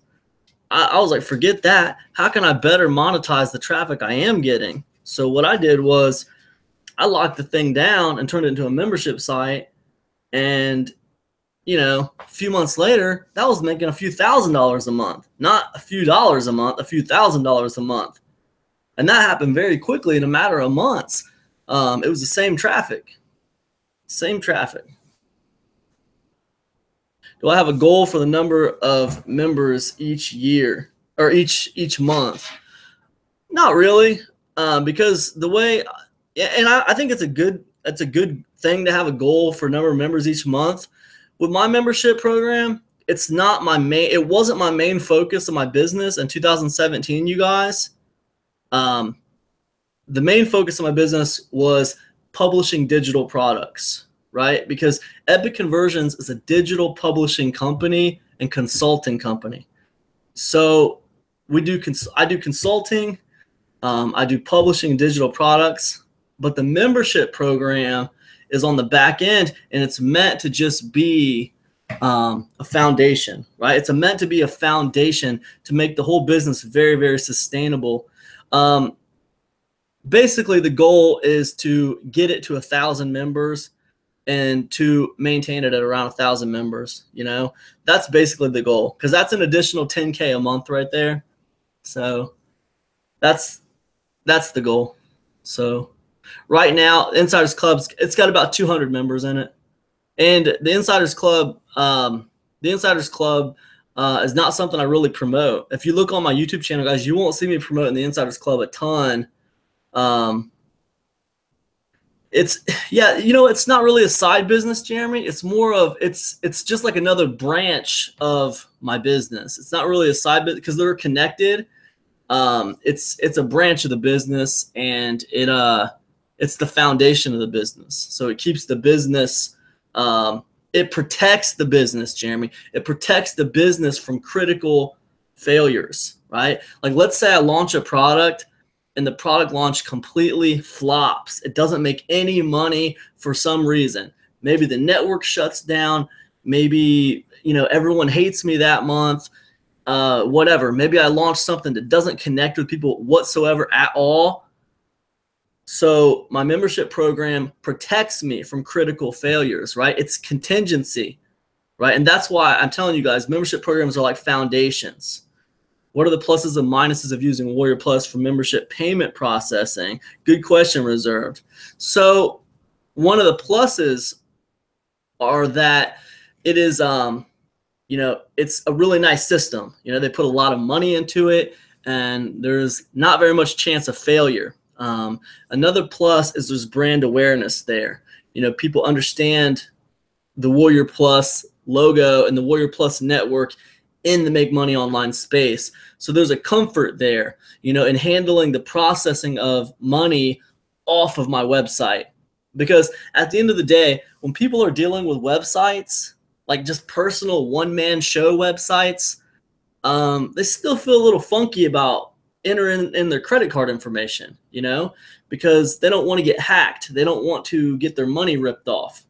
I was like, forget that. How can I better monetize the traffic I am getting? So what I did was I locked the thing down and turned it into a membership site. And, you know, a few months later, that was making a few $1,000s a month. Not a few dollars a month, a few $1,000s a month. And that happened very quickly in a matter of months. It was the same traffic. Same traffic. Do I have a goal for the number of members each year or each month? Not really, because the way, and I think it's a good thing to have a goal for number of members each month. With my membership program, it wasn't my main focus of my business in 2017, you guys. The main focus of my business was publishing digital products. Right? Because Epic Conversions is a digital publishing company and consulting company. So I do consulting, I do publishing digital products, but the membership program is on the back end, and it's meant to just be a foundation, right? It's meant to be a foundation to make the whole business very, very sustainable. Basically, the goal is to get it to 1,000 members and to maintain it at around 1,000 members. You know, that's basically the goal, because that's an additional 10K a month right there. So that's the goal. So right now, Insiders Club's, it's got about 200 members in it. And the Insiders Club is not something I really promote. If you look on my YouTube channel, guys, you won't see me promoting the Insiders Club a ton. It's not really a side business, Jeremy. It's more of, it's just like another branch of my business. It's not really a side business because they're connected. It's a branch of the business, and it's the foundation of the business. So it keeps the business, it protects the business, Jeremy. It protects the business from critical failures, right? Like, let's say I launch a product and the product launch completely flops. It doesn't make any money for some reason. Maybe the network shuts down. Maybe, everyone hates me that month. Whatever. Maybe I launch something that doesn't connect with people whatsoever at all. So my membership program protects me from critical failures, right? It's contingency, right? And that's why I'm telling you guys, membership programs are like foundations. What are the pluses and minuses of using Warrior Plus for membership payment processing? Good question, Reserved. So one of the pluses are that it is, it's a really nice system. They put a lot of money into it, and there's not very much chance of failure. Another plus is there's brand awareness there. People understand the Warrior Plus logo and the Warrior Plus network in the Make Money Online space. So there's a comfort there, in handling the processing of money off of my website. Because at the end of the day, when people are dealing with websites, like just personal one-man show websites, they still feel a little funky about enter in their credit card information, because they don't want to get hacked. They don't want to get their money ripped off,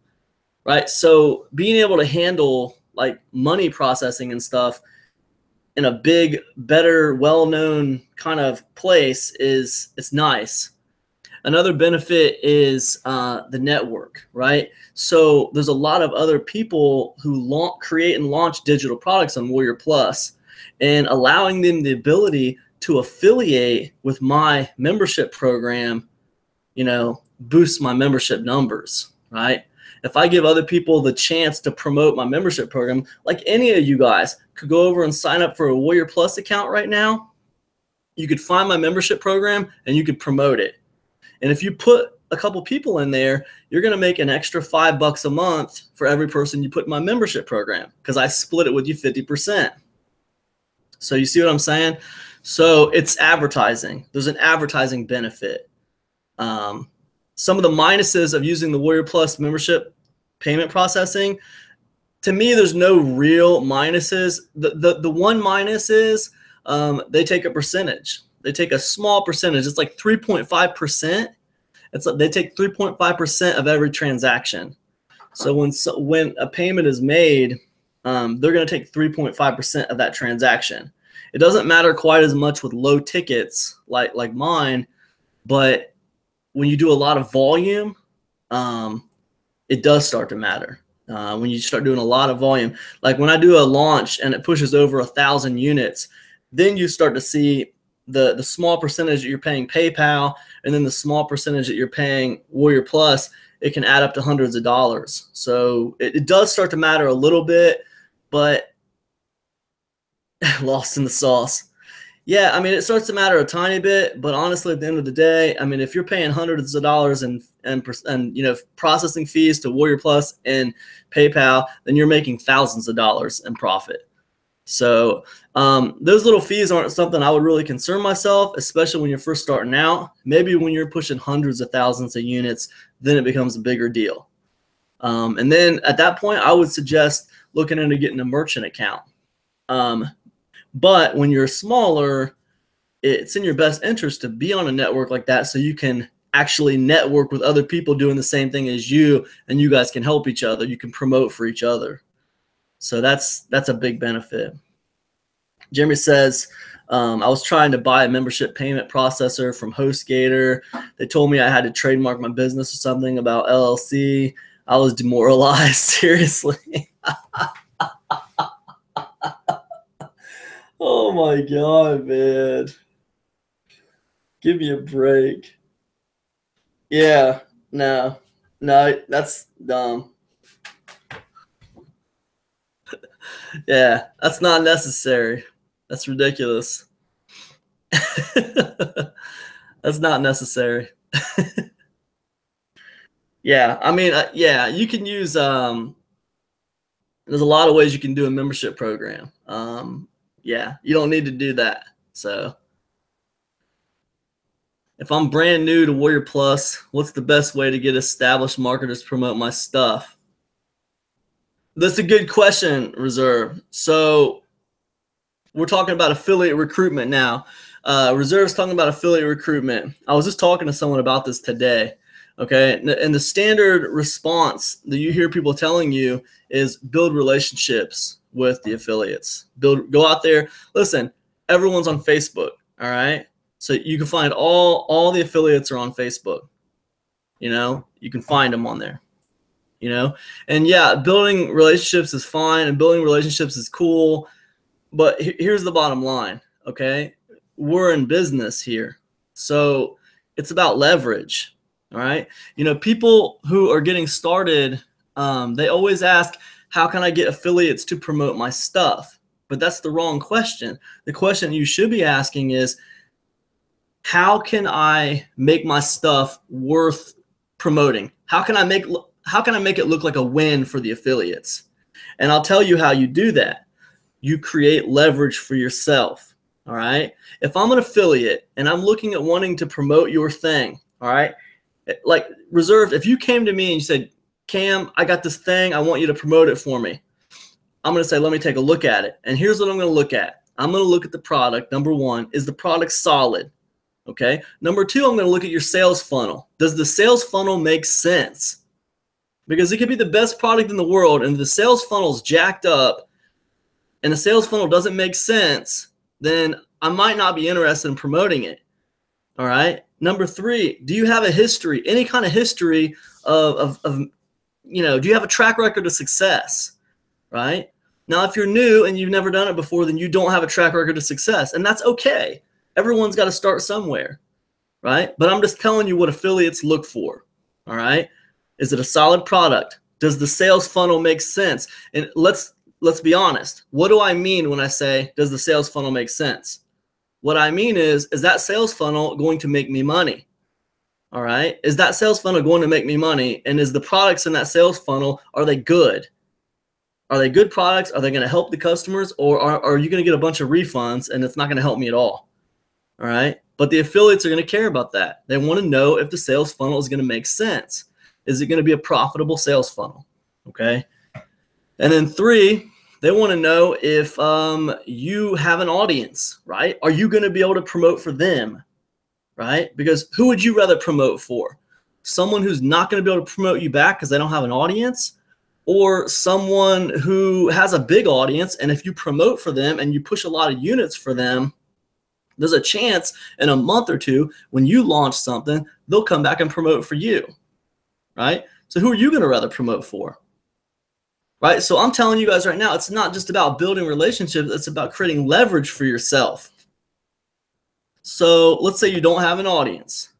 right? So being able to handle like money processing and stuff in a big, better, well-known kind of place it's nice. Another benefit is the network, right? So there's a lot of other people who create and launch digital products on Warrior Plus, and allowing them the ability to affiliate with my membership program, boosts my membership numbers, right? If I give other people the chance to promote my membership program, like any of you guys could go over and sign up for a Warrior Plus account right now. You could find my membership program and you could promote it. And if you put a couple people in there, you're going to make an extra $5 a month for every person you put in my membership program, because I split it with you 50%. So you see what I'm saying? So it's advertising. There's an advertising benefit. Some of the minuses of using the Warrior Plus membership payment processing, to me, there's no real minuses. The one minus is they take a percentage. They take a small percentage. It's like 3.5%. It's like they take 3.5% of every transaction. So when a payment is made, they're going to take 3.5% of that transaction. It doesn't matter quite as much with low tickets like mine, but when you do a lot of volume, it does start to matter. When you start doing a lot of volume, like when I do a launch and it pushes over 1,000 units, then you start to see the small percentage that you're paying PayPal, and then the small percentage that you're paying Warrior Plus, it can add up to hundreds of dollars. So it does start to matter a little bit, but lost in the sauce. Yeah, I mean, it starts to matter a tiny bit, but honestly, at the end of the day, I mean, if you're paying hundreds of dollars and processing fees to Warrior Plus and PayPal, then you're making thousands of dollars in profit. So those little fees aren't something I would really concern myself, especially when you're first starting out. Maybe when you're pushing hundreds of thousands of units, then it becomes a bigger deal. And then at that point, I would suggest looking into getting a merchant account. But when you're smaller, it's in your best interest to be on a network like that, so you can actually network with other people doing the same thing as you, and you guys can help each other. You can promote for each other. So that's a big benefit. Jeremy says, I was trying to buy a membership payment processor from HostGator. They told me I had to trademark my business or something about LLC. I was demoralized, seriously. Oh my God, man. Give me a break. Yeah, no, that's dumb. Yeah, that's not necessary. That's ridiculous. That's not necessary. Yeah, I mean, yeah, you can use, there's a lot of ways you can do a membership program. Yeah, you don't need to do that. So if I'm brand new to Warrior Plus, what's the best way to get established marketers to promote my stuff? That's a good question, Reserve. So we're talking about affiliate recruitment now. Reserve's talking about affiliate recruitment. I was just talking to someone about this today. Okay, and the standard response that you hear people telling you is build relationships with the affiliates. Go out there. Listen, everyone's on Facebook. All right, so you can find all the affiliates are on Facebook. You can find them on there. And yeah, building relationships is fine, and building relationships is cool. But here's the bottom line. Okay, we're in business here, so it's about leverage. All right. People who are getting started, they always ask, how can I get affiliates to promote my stuff? But that's the wrong question. The question you should be asking is, how can I make my stuff worth promoting? How can I make it look like a win for the affiliates? And I'll tell you how you do that. You create leverage for yourself. All right. If I'm an affiliate and I'm looking at wanting to promote your thing, all right, like Reserved, if you came to me and you said, Cam, I got this thing, I want you to promote it for me, I'm going to say, let me take a look at it. And here's what I'm going to look at. I'm going to look at the product. Number one, is the product solid? Okay. Number two, I'm going to look at your sales funnel. Does the sales funnel make sense? Because it could be the best product in the world, and if the sales funnel is jacked up and the sales funnel doesn't make sense, then I might not be interested in promoting it. All right. Number three, do you have a history, any kind of history of do you have a track record of success? Right. Now, if you're new and you've never done it before, then you don't have a track record of success, and that's okay. Everyone's got to start somewhere. Right. But I'm just telling you what affiliates look for. All right. Is it a solid product? Does the sales funnel make sense? And let's be honest. What do I mean when I say, does the sales funnel make sense? What I mean is that sales funnel going to make me money? All right. Is that sales funnel going to make me money? And is the products in that sales funnel, are they good? Are they good products? Are they going to help the customers, or are you going to get a bunch of refunds and it's not going to help me at all? All right. But the affiliates are going to care about that. They want to know if the sales funnel is going to make sense. Is it going to be a profitable sales funnel? Okay. And then three, they want to know if you have an audience, right? Are you going to be able to promote for them, right? Because who would you rather promote for? Someone who's not going to be able to promote you back because they don't have an audience, or someone who has a big audience, and if you promote for them and you push a lot of units for them, there's a chance in a month or two when you launch something, they'll come back and promote for you, right? So who are you going to rather promote for? Right. So I'm telling you guys right now, it's not just about building relationships. It's about creating leverage for yourself. So let's say you don't have an audience.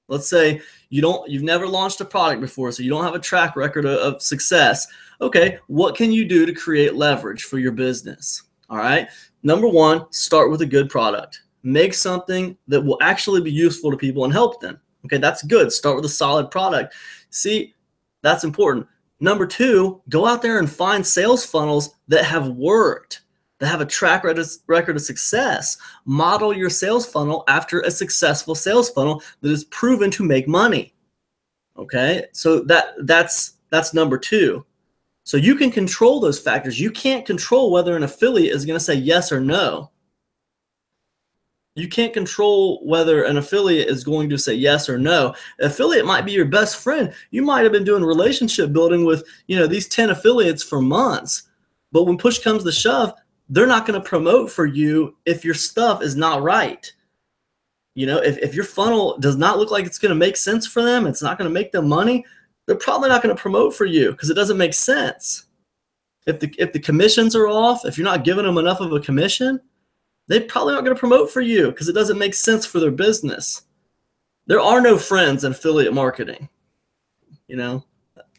Let's say you've never launched a product before, so you don't have a track record of success. Okay. What can you do to create leverage for your business? All right. Number one, start with a good product. Make something that will actually be useful to people and help them. Okay. That's good. Start with a solid product. See, that's important. Number two, go out there and find sales funnels that have worked, that have a track record of success. Model your sales funnel after a successful sales funnel that is proven to make money. Okay, so that's number two. So you can control those factors. You can't control whether an affiliate is going to say yes or no. You can't control whether an affiliate is going to say yes or no. Affiliate might be your best friend. You might have been doing relationship building with, these 10 affiliates for months. But when push comes to shove, they're not going to promote for you if your stuff is not right. If your funnel does not look like it's going to make sense for them, it's not going to make them money, they're probably not going to promote for you because it doesn't make sense. If the commissions are off, if you're not giving them enough of a commission, they probably aren't going to promote for you because it doesn't make sense for their business. There are no friends in affiliate marketing.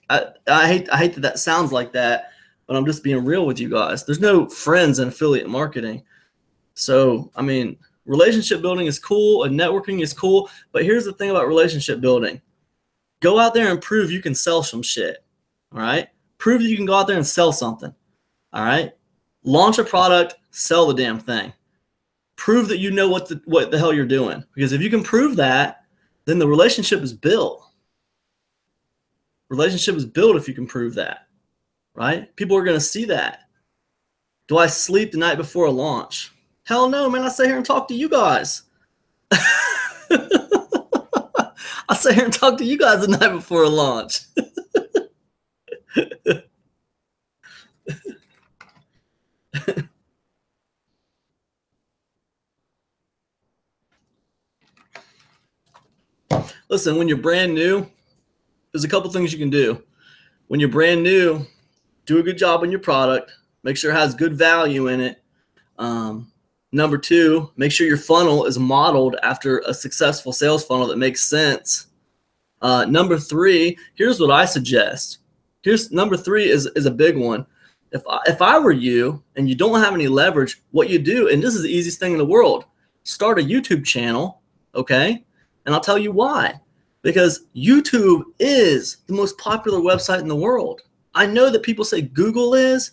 I hate that sounds like that, but I'm just being real with you guys. There's no friends in affiliate marketing. So, relationship building is cool and networking is cool, but here's the thing about relationship building. Go out there and prove you can sell some shit. All right? Prove that you can go out there and sell something. All right? Launch a product, sell the damn thing. Prove that you know what the hell you're doing. Because if you can prove that, then the relationship is built. Relationship is built if you can prove that, right? People are going to see that. Do I sleep the night before a launch? Hell no, man. I sit here and talk to you guys. I sit here and talk to you guys the night before a launch. Listen, when you're brand new, there's a couple things you can do. When you're brand new, do a good job on your product. Make sure it has good value in it. Number two, make sure your funnel is modeled after a successful sales funnel that makes sense. Number three, here's what I suggest. Number three is a big one. If I were you and you don't have any leverage, what you do, and this is the easiest thing in the world, start a YouTube channel, okay? And I'll tell you why. Because YouTube is the most popular website in the world. I know that people say Google is,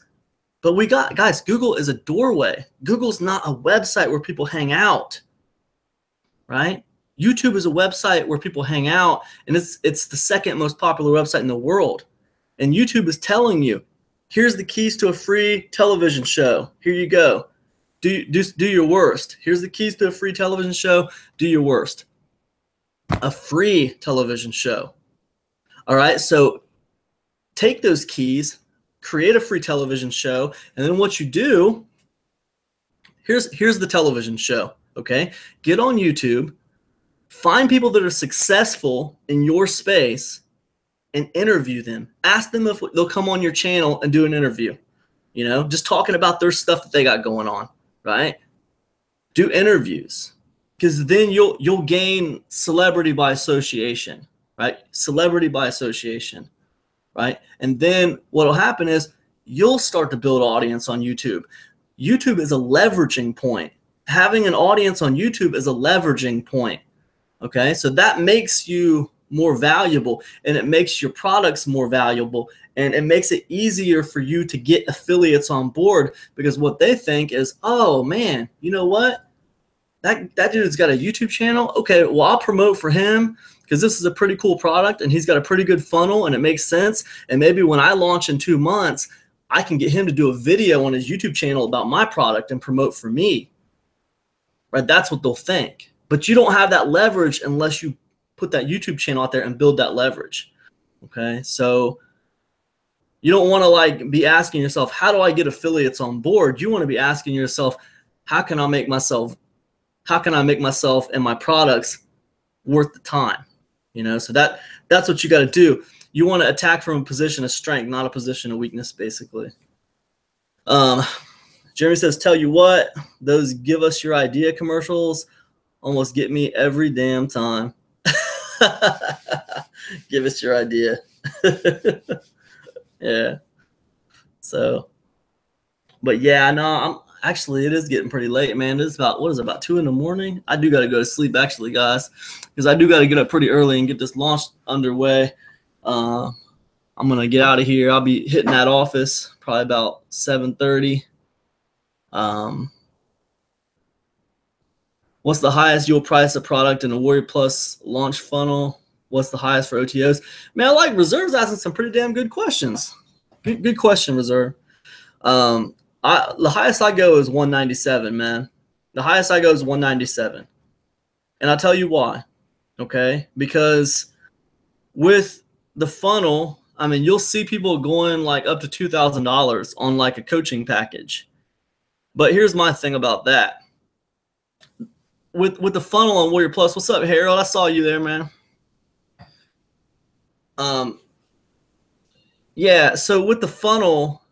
but guys, Google is a doorway. Google's not a website where people hang out, right? YouTube is a website where people hang out, and it's the second most popular website in the world. And YouTube is telling you, here's the keys to a free television show. Here you go. do your worst. Here's the keys to a free television show. Do your worst. A free television show. All right, so take those keys, create a free television show, and then what you do, here's the television show, okay? Get on YouTube, find people that are successful in your space, and interview them. Ask them if they'll come on your channel and do an interview, just talking about their stuff that they got going on, right? Do interviews, because then you'll gain celebrity by association, right? Celebrity by association, right? And then what'll happen is you'll start to build audience on YouTube. YouTube is a leveraging point. Having an audience on YouTube is a leveraging point, okay? So that makes you more valuable, and it makes your products more valuable, and it makes it easier for you to get affiliates on board, because what they think is, oh man, you know what? That dude's got a YouTube channel. Okay, well, I'll promote for him because this is a pretty cool product and he's got a pretty good funnel and it makes sense. And maybe when I launch in 2 months, I can get him to do a video on his YouTube channel about my product and promote for me, right? That's what they'll think. But you don't have that leverage unless you put that YouTube channel out there and build that leverage, okay? So you don't want to like be asking yourself, how do I get affiliates on board? You want to be asking yourself, how can I make myself and my products worth the time? So that's what you got to do. You want to attack from a position of strength, not a position of weakness, basically. Jeremy says, tell you what, those give us your idea commercials almost get me every damn time. Give us your idea. Yeah. So, but yeah, no, actually, it is getting pretty late, man. It's about, what is it, about 2 in the morning? I do got to go to sleep, actually, guys, because I do got to get up pretty early and get this launch underway. I'm going to get out of here. I'll be hitting that office probably about 7:30. What's the highest you'll price a product in a Warrior Plus launch funnel? What's the highest for OTOs? Man, I like Reserve's asking some pretty damn good questions. Good question, Reserve. The highest I go is 197, man. The highest I go is 197. And I'll tell you why, okay? Because with the funnel, I mean, you'll see people going like up to $2,000 on like a coaching package. But here's my thing about that. With the funnel on Warrior Plus, what's up, Harold? I saw you there, man. Yeah, so with the funnel,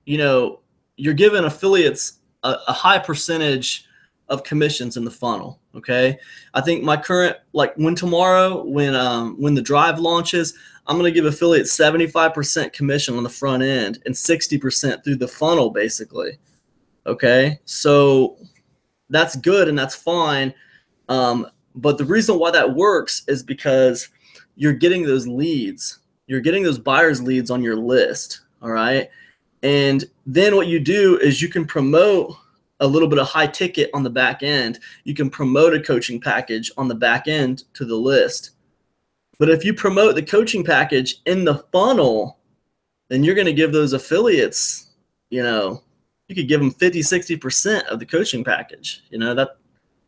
you're giving affiliates a high percentage of commissions in the funnel, okay? I think my current, like when the Drive launches, I'm going to give affiliates 75% commission on the front end and 60% through the funnel, basically, okay? So that's good and that's fine, but the reason why that works is because you're getting those leads. You're getting those buyers leads on your list, all right? And then what you do is you can promote a little bit of high ticket on the back end. You can promote a coaching package on the back end to the list. But if you promote the coaching package in the funnel, then you're going to give those affiliates, you could give them 50, 60% of the coaching package. That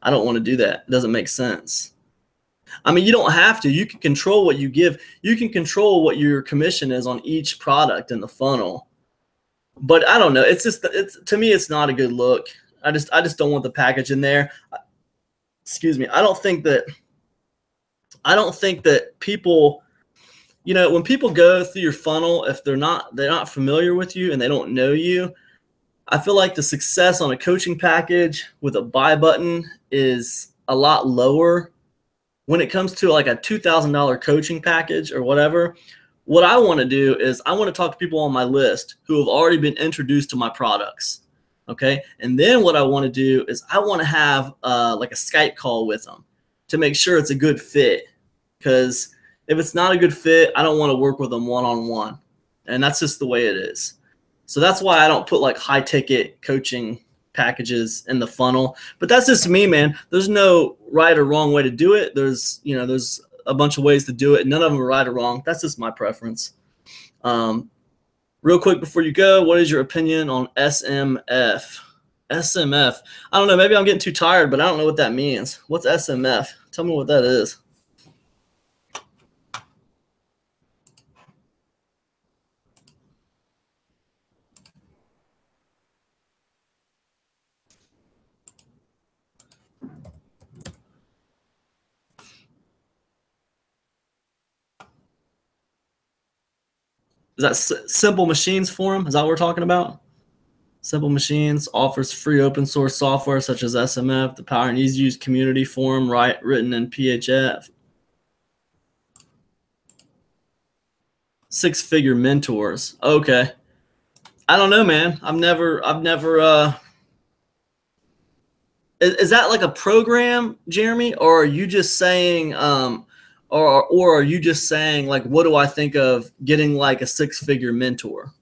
I don't want to do that. It doesn't make sense. I mean, you don't have to. You can control what you give. You can control what your commission is on each product in the funnel. But I don't know. To me, it's not a good look. I just don't want the package in there. Excuse me. I don't think that people, when people go through your funnel, if they're not familiar with you and they don't know you, I feel like the success on a coaching package with a buy button is a lot lower. When it comes to like a $2,000 coaching package or whatever, what I want to do is I want to talk to people on my list who have already been introduced to my products, okay? And then what I want to do is I want to have like a Skype call with them to make sure it's a good fit, because if it's not a good fit, I don't want to work with them one-on-one, and that's just the way it is. So that's why I don't put like high-ticket coaching packages in the funnel. But that's just me, man. There's no right or wrong way to do it. There's a bunch of ways to do it. None of them are right or wrong. That's just my preference. Real quick before you go, what is your opinion on SMF? SMF. I don't know. Maybe I'm getting too tired, but I don't know what that means. What's SMF? Tell me what that is. Is that Simple Machines Forum? Is that what we're talking about? Simple Machines offers free open source software such as SMF, the power and easy use community forum, written in PHF. Six-figure mentors. Okay. I don't know, man. I've never is that like a program, Jeremy, or are you just saying or are you just saying like, what do I think of getting like a six-figure mentor?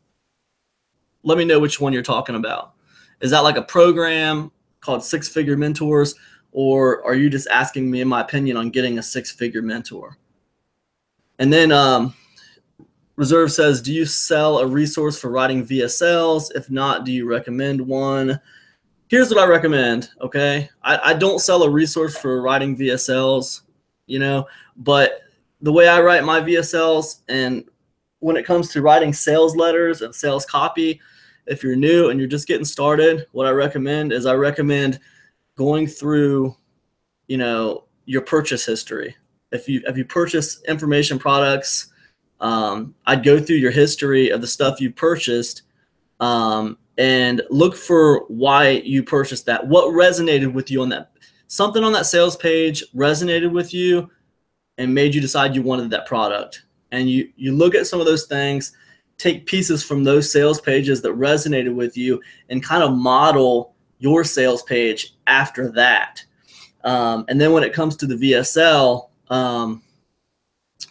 Let me know which one you're talking about. Is that like a program called Six-Figure Mentors, or are you just asking me in my opinion on getting a six-figure mentor? And then Reserve says, do you sell a resource for writing VSLs? If not, do you recommend one? Here's what I recommend, okay? I don't sell a resource for writing VSLs, you know, but the way I write my VSLs, and when it comes to writing sales letters and sales copy, if you're new and you're just getting started, what I recommend is I recommend going through, you know, your purchase history. If you purchase information products, I'd go through your history of the stuff you purchased, and look for why you purchased that. What resonated with you on that? Something on that sales page resonated with you and made you decide you wanted that product. And you look at some of those things, take pieces from those sales pages that resonated with you, and kind of model your sales page after that. And then when it comes to the VSL,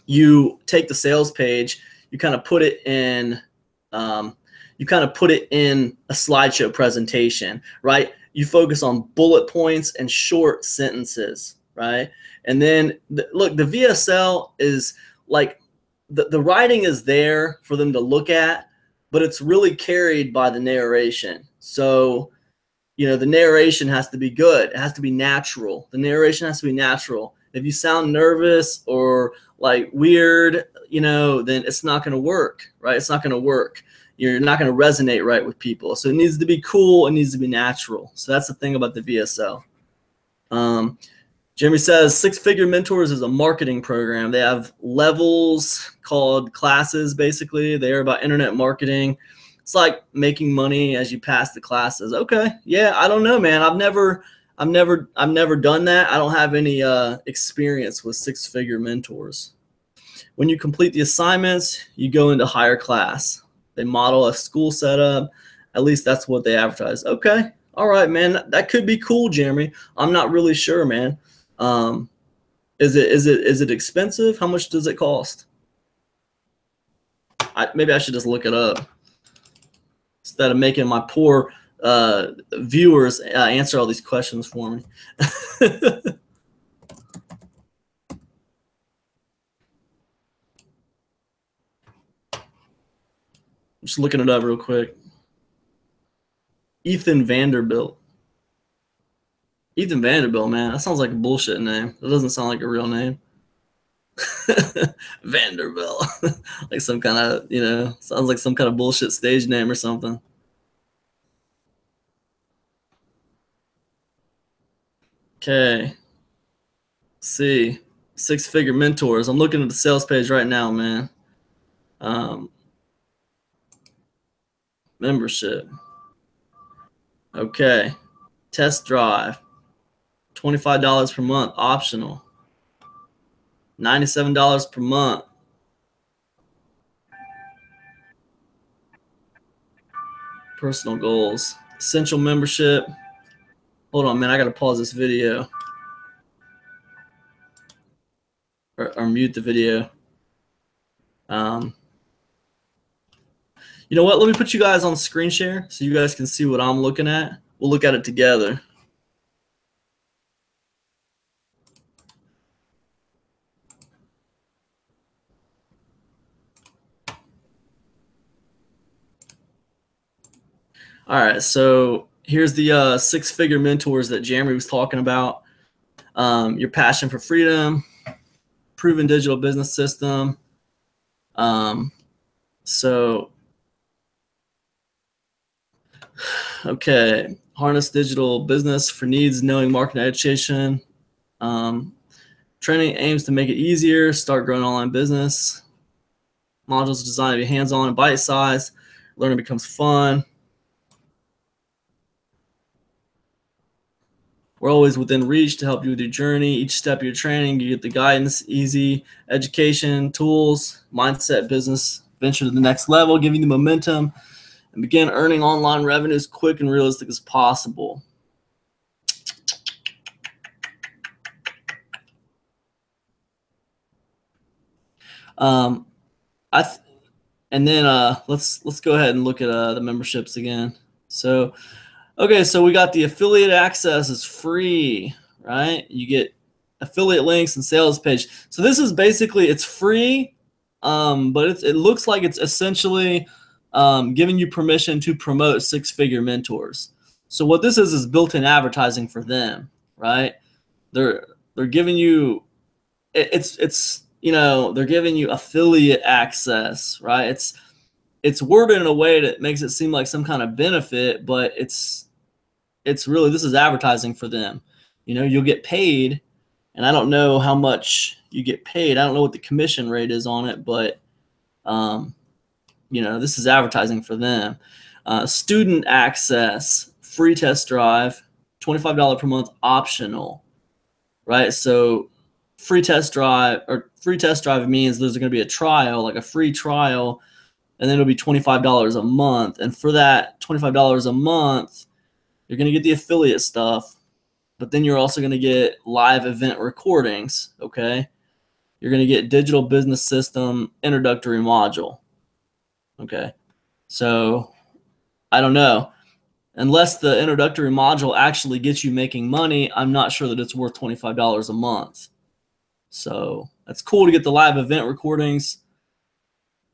you take the sales page, you kind of put it in a slideshow presentation, right? You focus on bullet points and short sentences, right? And then look, the VSL is like the writing is there for them to look at, but it's really carried by the narration. So, you know, the narration has to be good. It has to be natural. The narration has to be natural. If you sound nervous or like weird, you know, then it's not going to work, right? It's not going to work. You're not going to resonate right with people. So it needs to be cool. It needs to be natural. So that's the thing about the VSL. Jeremy says Six-Figure Mentors is a marketing program. They have levels called classes, basically. They are about internet marketing. It's like making money as you pass the classes. Okay. Yeah, I don't know, man. I've never done that. I don't have any experience with Six-Figure Mentors. When you complete the assignments, you go into higher class. They model a school setup. At least that's what they advertise. Okay. All right, man. That could be cool, Jeremy. I'm not really sure, man. Is it expensive? How much does it cost? Maybe I should just look it up instead of making my poor viewers answer all these questions for me. Just looking it up real quick. Ethan Vanderbilt. Ethan Vanderbilt, man. That sounds like a bullshit name. That doesn't sound like a real name. Vanderbilt. Like some kind of, you know, sounds like some kind of bullshit stage name or something. Okay. Let's see. Six-Figure Mentors. I'm looking at the sales page right now, man. Membership. Okay. Test drive. $25 per month, optional. $97 per month. Personal goals. Essential membership. Hold on, man. I got to pause this video. Or mute the video. You know what? Let me put you guys on screen share so you guys can see what I'm looking at. We'll look at it together. All right, so here's the six-figure mentors that Jeremy was talking about. Your passion for freedom, proven digital business system. Okay, harness digital business for needs, knowing marketing education. Training aims to make it easier, start growing online business. Modules designed to be hands-on and bite-sized. Learning becomes fun. We're always within reach to help you with your journey. Each step of your training, you get the guidance, easy education, tools, mindset, business, venture to the next level, giving you the momentum, and begin earning online revenue as quick and realistic as possible. And then let's go ahead and look at the memberships again. So, okay, so we got the affiliate access is free, right? You get affiliate links and sales page. So this is basically, it's free, but it looks like it's essentially giving you permission to promote six-figure mentors. So what this is built-in advertising for them, right? They're giving you, they're giving you affiliate access, right? It's worded in a way that makes it seem like some kind of benefit, but it's really, this is advertising for them. You'll get paid, and I don't know how much you get paid. I don't know what the commission rate is on it, but this is advertising for them. Student access, free test drive, $25 per month optional, right? So free test drive means there's going to be a trial, like a free trial, and then it'll be $25 a month. And for that $25 a month, you're going to get the affiliate stuff, but then you're also going to get live event recordings, okay? You're going to get digital business system introductory module, okay? So I don't know. Unless the introductory module actually gets you making money, I'm not sure that it's worth $25 a month. So that's cool to get the live event recordings.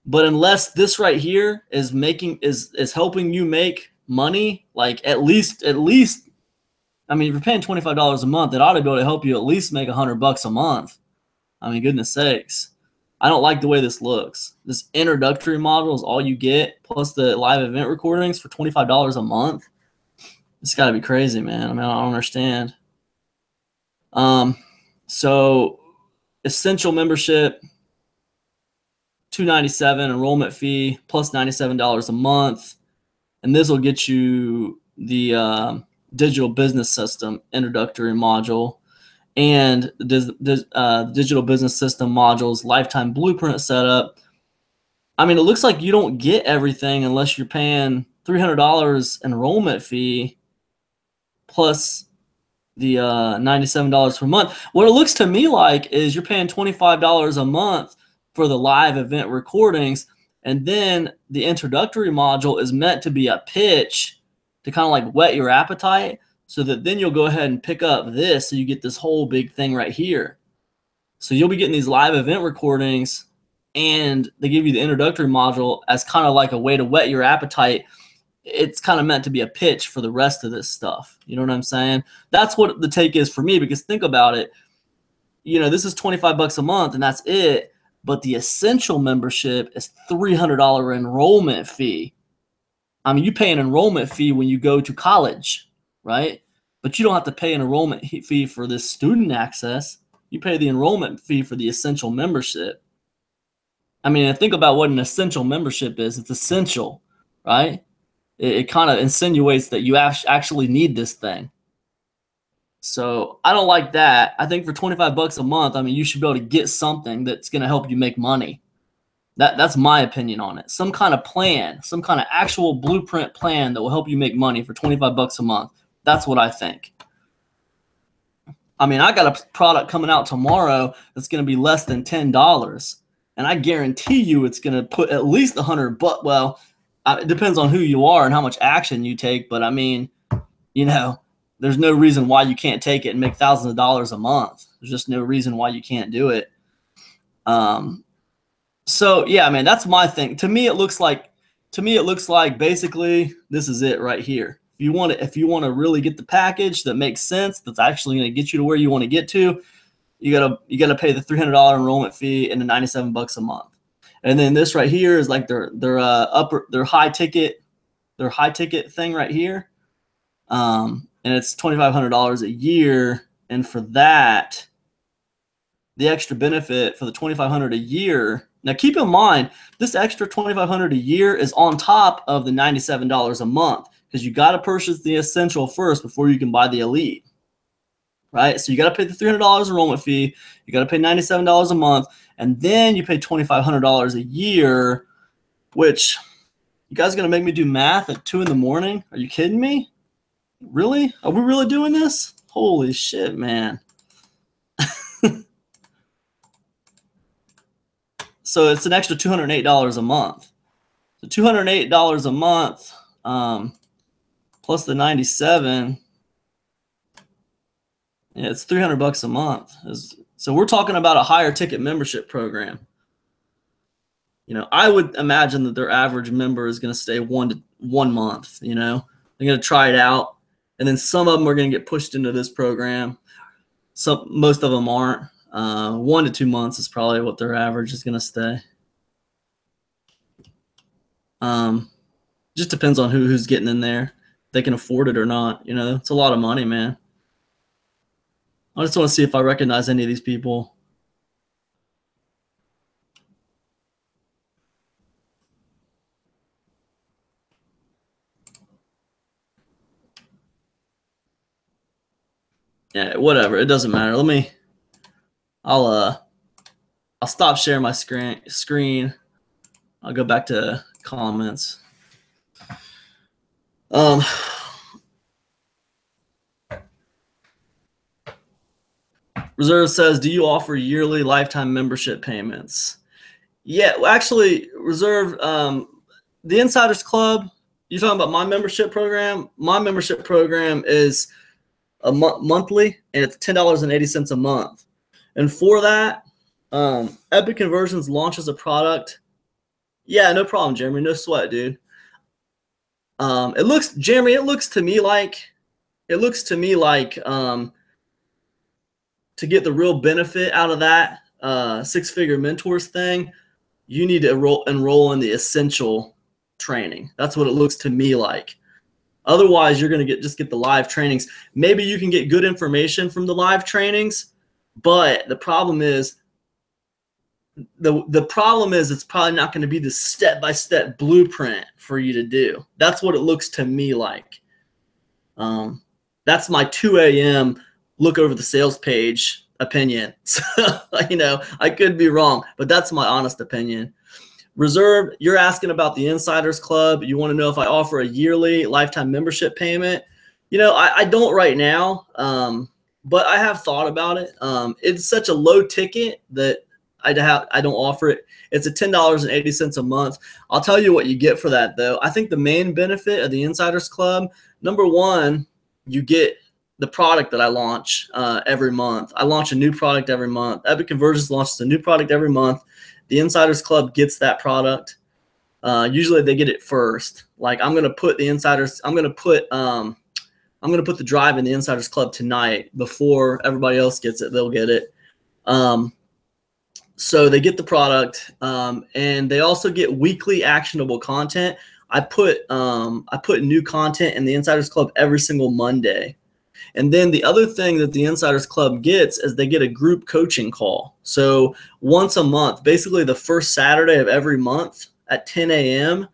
But unless this right here is helping you make money, like at least, I mean, if you're paying $25 a month, it ought to be able to help you at least make $100 a month. I mean, goodness sakes. I don't like the way this looks. This introductory module is all you get, plus the live event recordings for $25 a month. It's got to be crazy, man. I mean, I don't understand. So essential membership, $297 enrollment fee plus $97 a month, and this will get you the digital business system introductory module and the digital business system modules lifetime blueprint setup. I mean, it looks like you don't get everything unless you're paying $300 enrollment fee plus the $97 per month. What it looks to me like is you're paying $25 a month for the live event recordings, and then the introductory module is meant to be a pitch to kind of like whet your appetite, so that then you'll go ahead and pick up this, so you get this whole big thing right here. So you'll be getting these live event recordings, and they give you the introductory module as kind of like a way to whet your appetite. It's kind of meant to be a pitch for the rest of this stuff. You know what I'm saying? That's what the take is for me, because think about it. This is $25 a month, and that's it. But the essential membership is $300 enrollment fee. I mean, you pay an enrollment fee when you go to college, right? But you don't have to pay an enrollment fee for this student access. You pay the enrollment fee for the essential membership. I mean, think about what an essential membership is. It's essential, right? It kind of insinuates that you actually need this thing. So I don't like that. I think for $25 a month, I mean, you should be able to get something that's going to help you make money. That's my opinion on it. Some kind of plan, some kind of actual blueprint plan that will help you make money for $25 a month. That's what I think. I mean, I got a product coming out tomorrow that's going to be less than $10, and I guarantee you it's going to put at least $100. Well, it depends on who you are and how much action you take, but I mean, there's no reason why you can't take it and make thousands of dollars a month. There's just no reason why you can't do it. So yeah, man, that's my thing. To me, it looks like basically this is it right here. if you want to really get the package that makes sense, that's actually going to get you to where you want to get to, you gotta pay the $300 enrollment fee and the $97 a month. And then this right here is like their high ticket thing right here, and it's $2,500 a year. And for that, the extra benefit for the $2,500 a year. Now keep in mind, this extra $2,500 a year is on top of the $97 a month, because you got to purchase the essential first before you can buy the elite. Right? So you got to pay the $300 enrollment fee, you got to pay $97 a month, and then you pay $2,500 a year, which, you guys going to make me do math at 2 in the morning? Are you kidding me? Really? Are we really doing this? Holy shit, man. So it's an extra $208 a month. So $208 a month plus the 97. Yeah, it's $300 a month. So we're talking about a higher ticket membership program. You know, I would imagine that their average member is going to stay 1 month. You know, they're going to try it out, and then some of them are going to get pushed into this program. Most of them aren't. 1 to 2 months is probably what their average is going to stay. Just depends on who's getting in there. They can afford it or not. You know, it's a lot of money, man. I just want to see if I recognize any of these people. Yeah, whatever. It doesn't matter. I'll stop sharing my screen. I'll go back to comments. Reserve says, do you offer yearly lifetime membership payments? Yeah, well, actually, Reserve, the Insiders Club, you're talking about my membership program? My membership program is a monthly, and it's $10.80 a month. And for that, Epic Conversions launches a product. Yeah, no problem, Jeremy. No sweat, dude. It looks to me like to get the real benefit out of that six-figure mentors thing, you need to enroll in the essential training. That's what it looks to me like. Otherwise, you're going to just get the live trainings. Maybe you can get good information from the live trainings, but the problem is it's probably not going to be the step-by-step blueprint for you to do. That's what it looks to me like. That's my 2 a.m. look over the sales page opinion. So, you know, I could be wrong, but that's my honest opinion. Reserve, you're asking about the Insiders Club. You want to know if I offer a yearly lifetime membership payment. You know, I don't right now, but I have thought about it. It's such a low ticket that I don't offer it. It's a $10.80 a month. I'll tell you what you get for that, though. I think the main benefit of the Insiders Club, number one, you get the product that I launch every month. I launch a new product every month. Epic Conversions launches a new product every month. The Insiders Club gets that product. Usually they get it first. Like I'm gonna put the drive in the Insiders Club tonight before everybody else gets it. They'll get it. So they get the product, and they also get weekly actionable content. I put new content in the Insiders Club every single Monday. And then the other thing that the Insiders Club gets is they get a group coaching call. So once a month, basically the first Saturday of every month at 10 a.m.,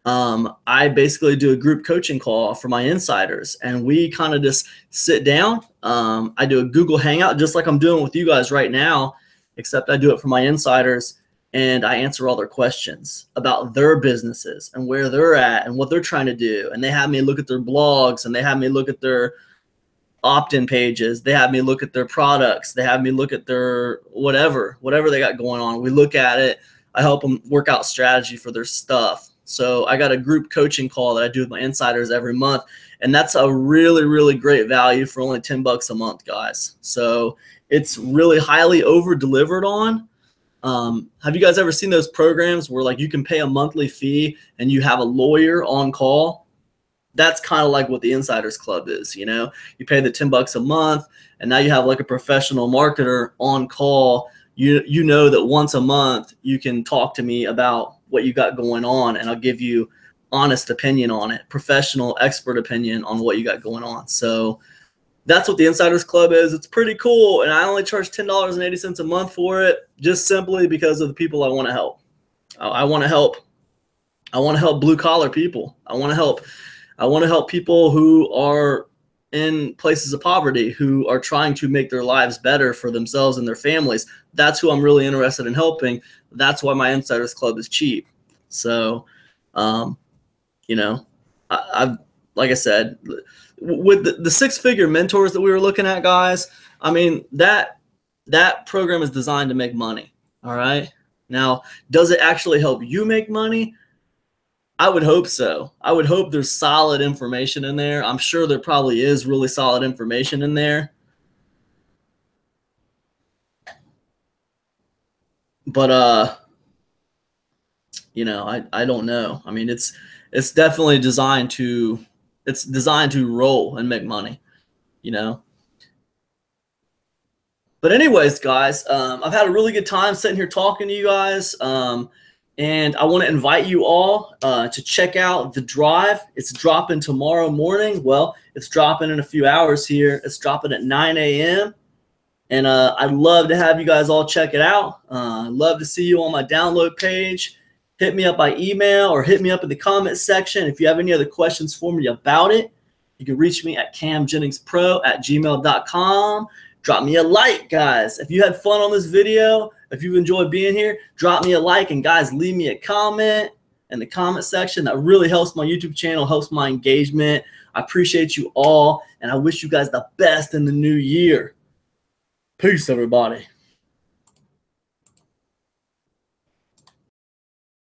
I basically do a group coaching call for my insiders. And we kind of just sit down. I do a Google Hangout just like I'm doing with you guys right now, except I do it for my insiders. And I answer all their questions about their businesses and where they're at and what they're trying to do. And they have me look at their blogs, and they have me look at their opt-in pages. They have me look at their products. They have me look at their whatever they got going on. We look at it. I help them work out strategy for their stuff. So I got a group coaching call that I do with my insiders every month. And that's a really, really great value for only $10 a month, guys. So it's really highly over-delivered on. Have you guys ever seen those programs where like you can pay a monthly fee and you have a lawyer on call? that's kind of like what the Insiders Club is. You know, you pay the $10 a month, and now you have like a professional marketer on call. You know that once a month you can talk to me about what you got going on, and I'll give you honest opinion on it, professional expert opinion on what you got going on. So that's what the Insiders Club is. It's pretty cool, and I only charge $10.80 a month for it, just simply because of the people I want to help. I want to help. I want to help blue collar people. I want to help people who are in places of poverty, who are trying to make their lives better for themselves and their families. That's who I'm really interested in helping. That's why my Insiders Club is cheap. So, you know, I've, like I said, with the six-figure mentors that we were looking at, guys, I mean, that program is designed to make money. All right. Now, does it actually help you make money? I would hope so. I would hope there's solid information in there. I'm sure there probably is really solid information in there. But you know, I don't know. I mean, it's definitely designed to roll and make money, you know. But anyways, guys, I've had a really good time sitting here talking to you guys. And I want to invite you all to check out the Drive. It's dropping tomorrow morning. Well, it's dropping in a few hours here. It's dropping at 9 a.m. And I'd love to have you guys all check it out. I'd love to see you on my download page. Hit me up by email or hit me up in the comment section. If you have any other questions for me about it, you can reach me at camjenningspro@gmail.com. Drop me a like, guys. If you had fun on this video, if you've enjoyed being here, drop me a like. And, guys, leave me a comment in the comment section. That really helps my YouTube channel, helps my engagement. I appreciate you all, and I wish you guys the best in the new year. Peace, everybody.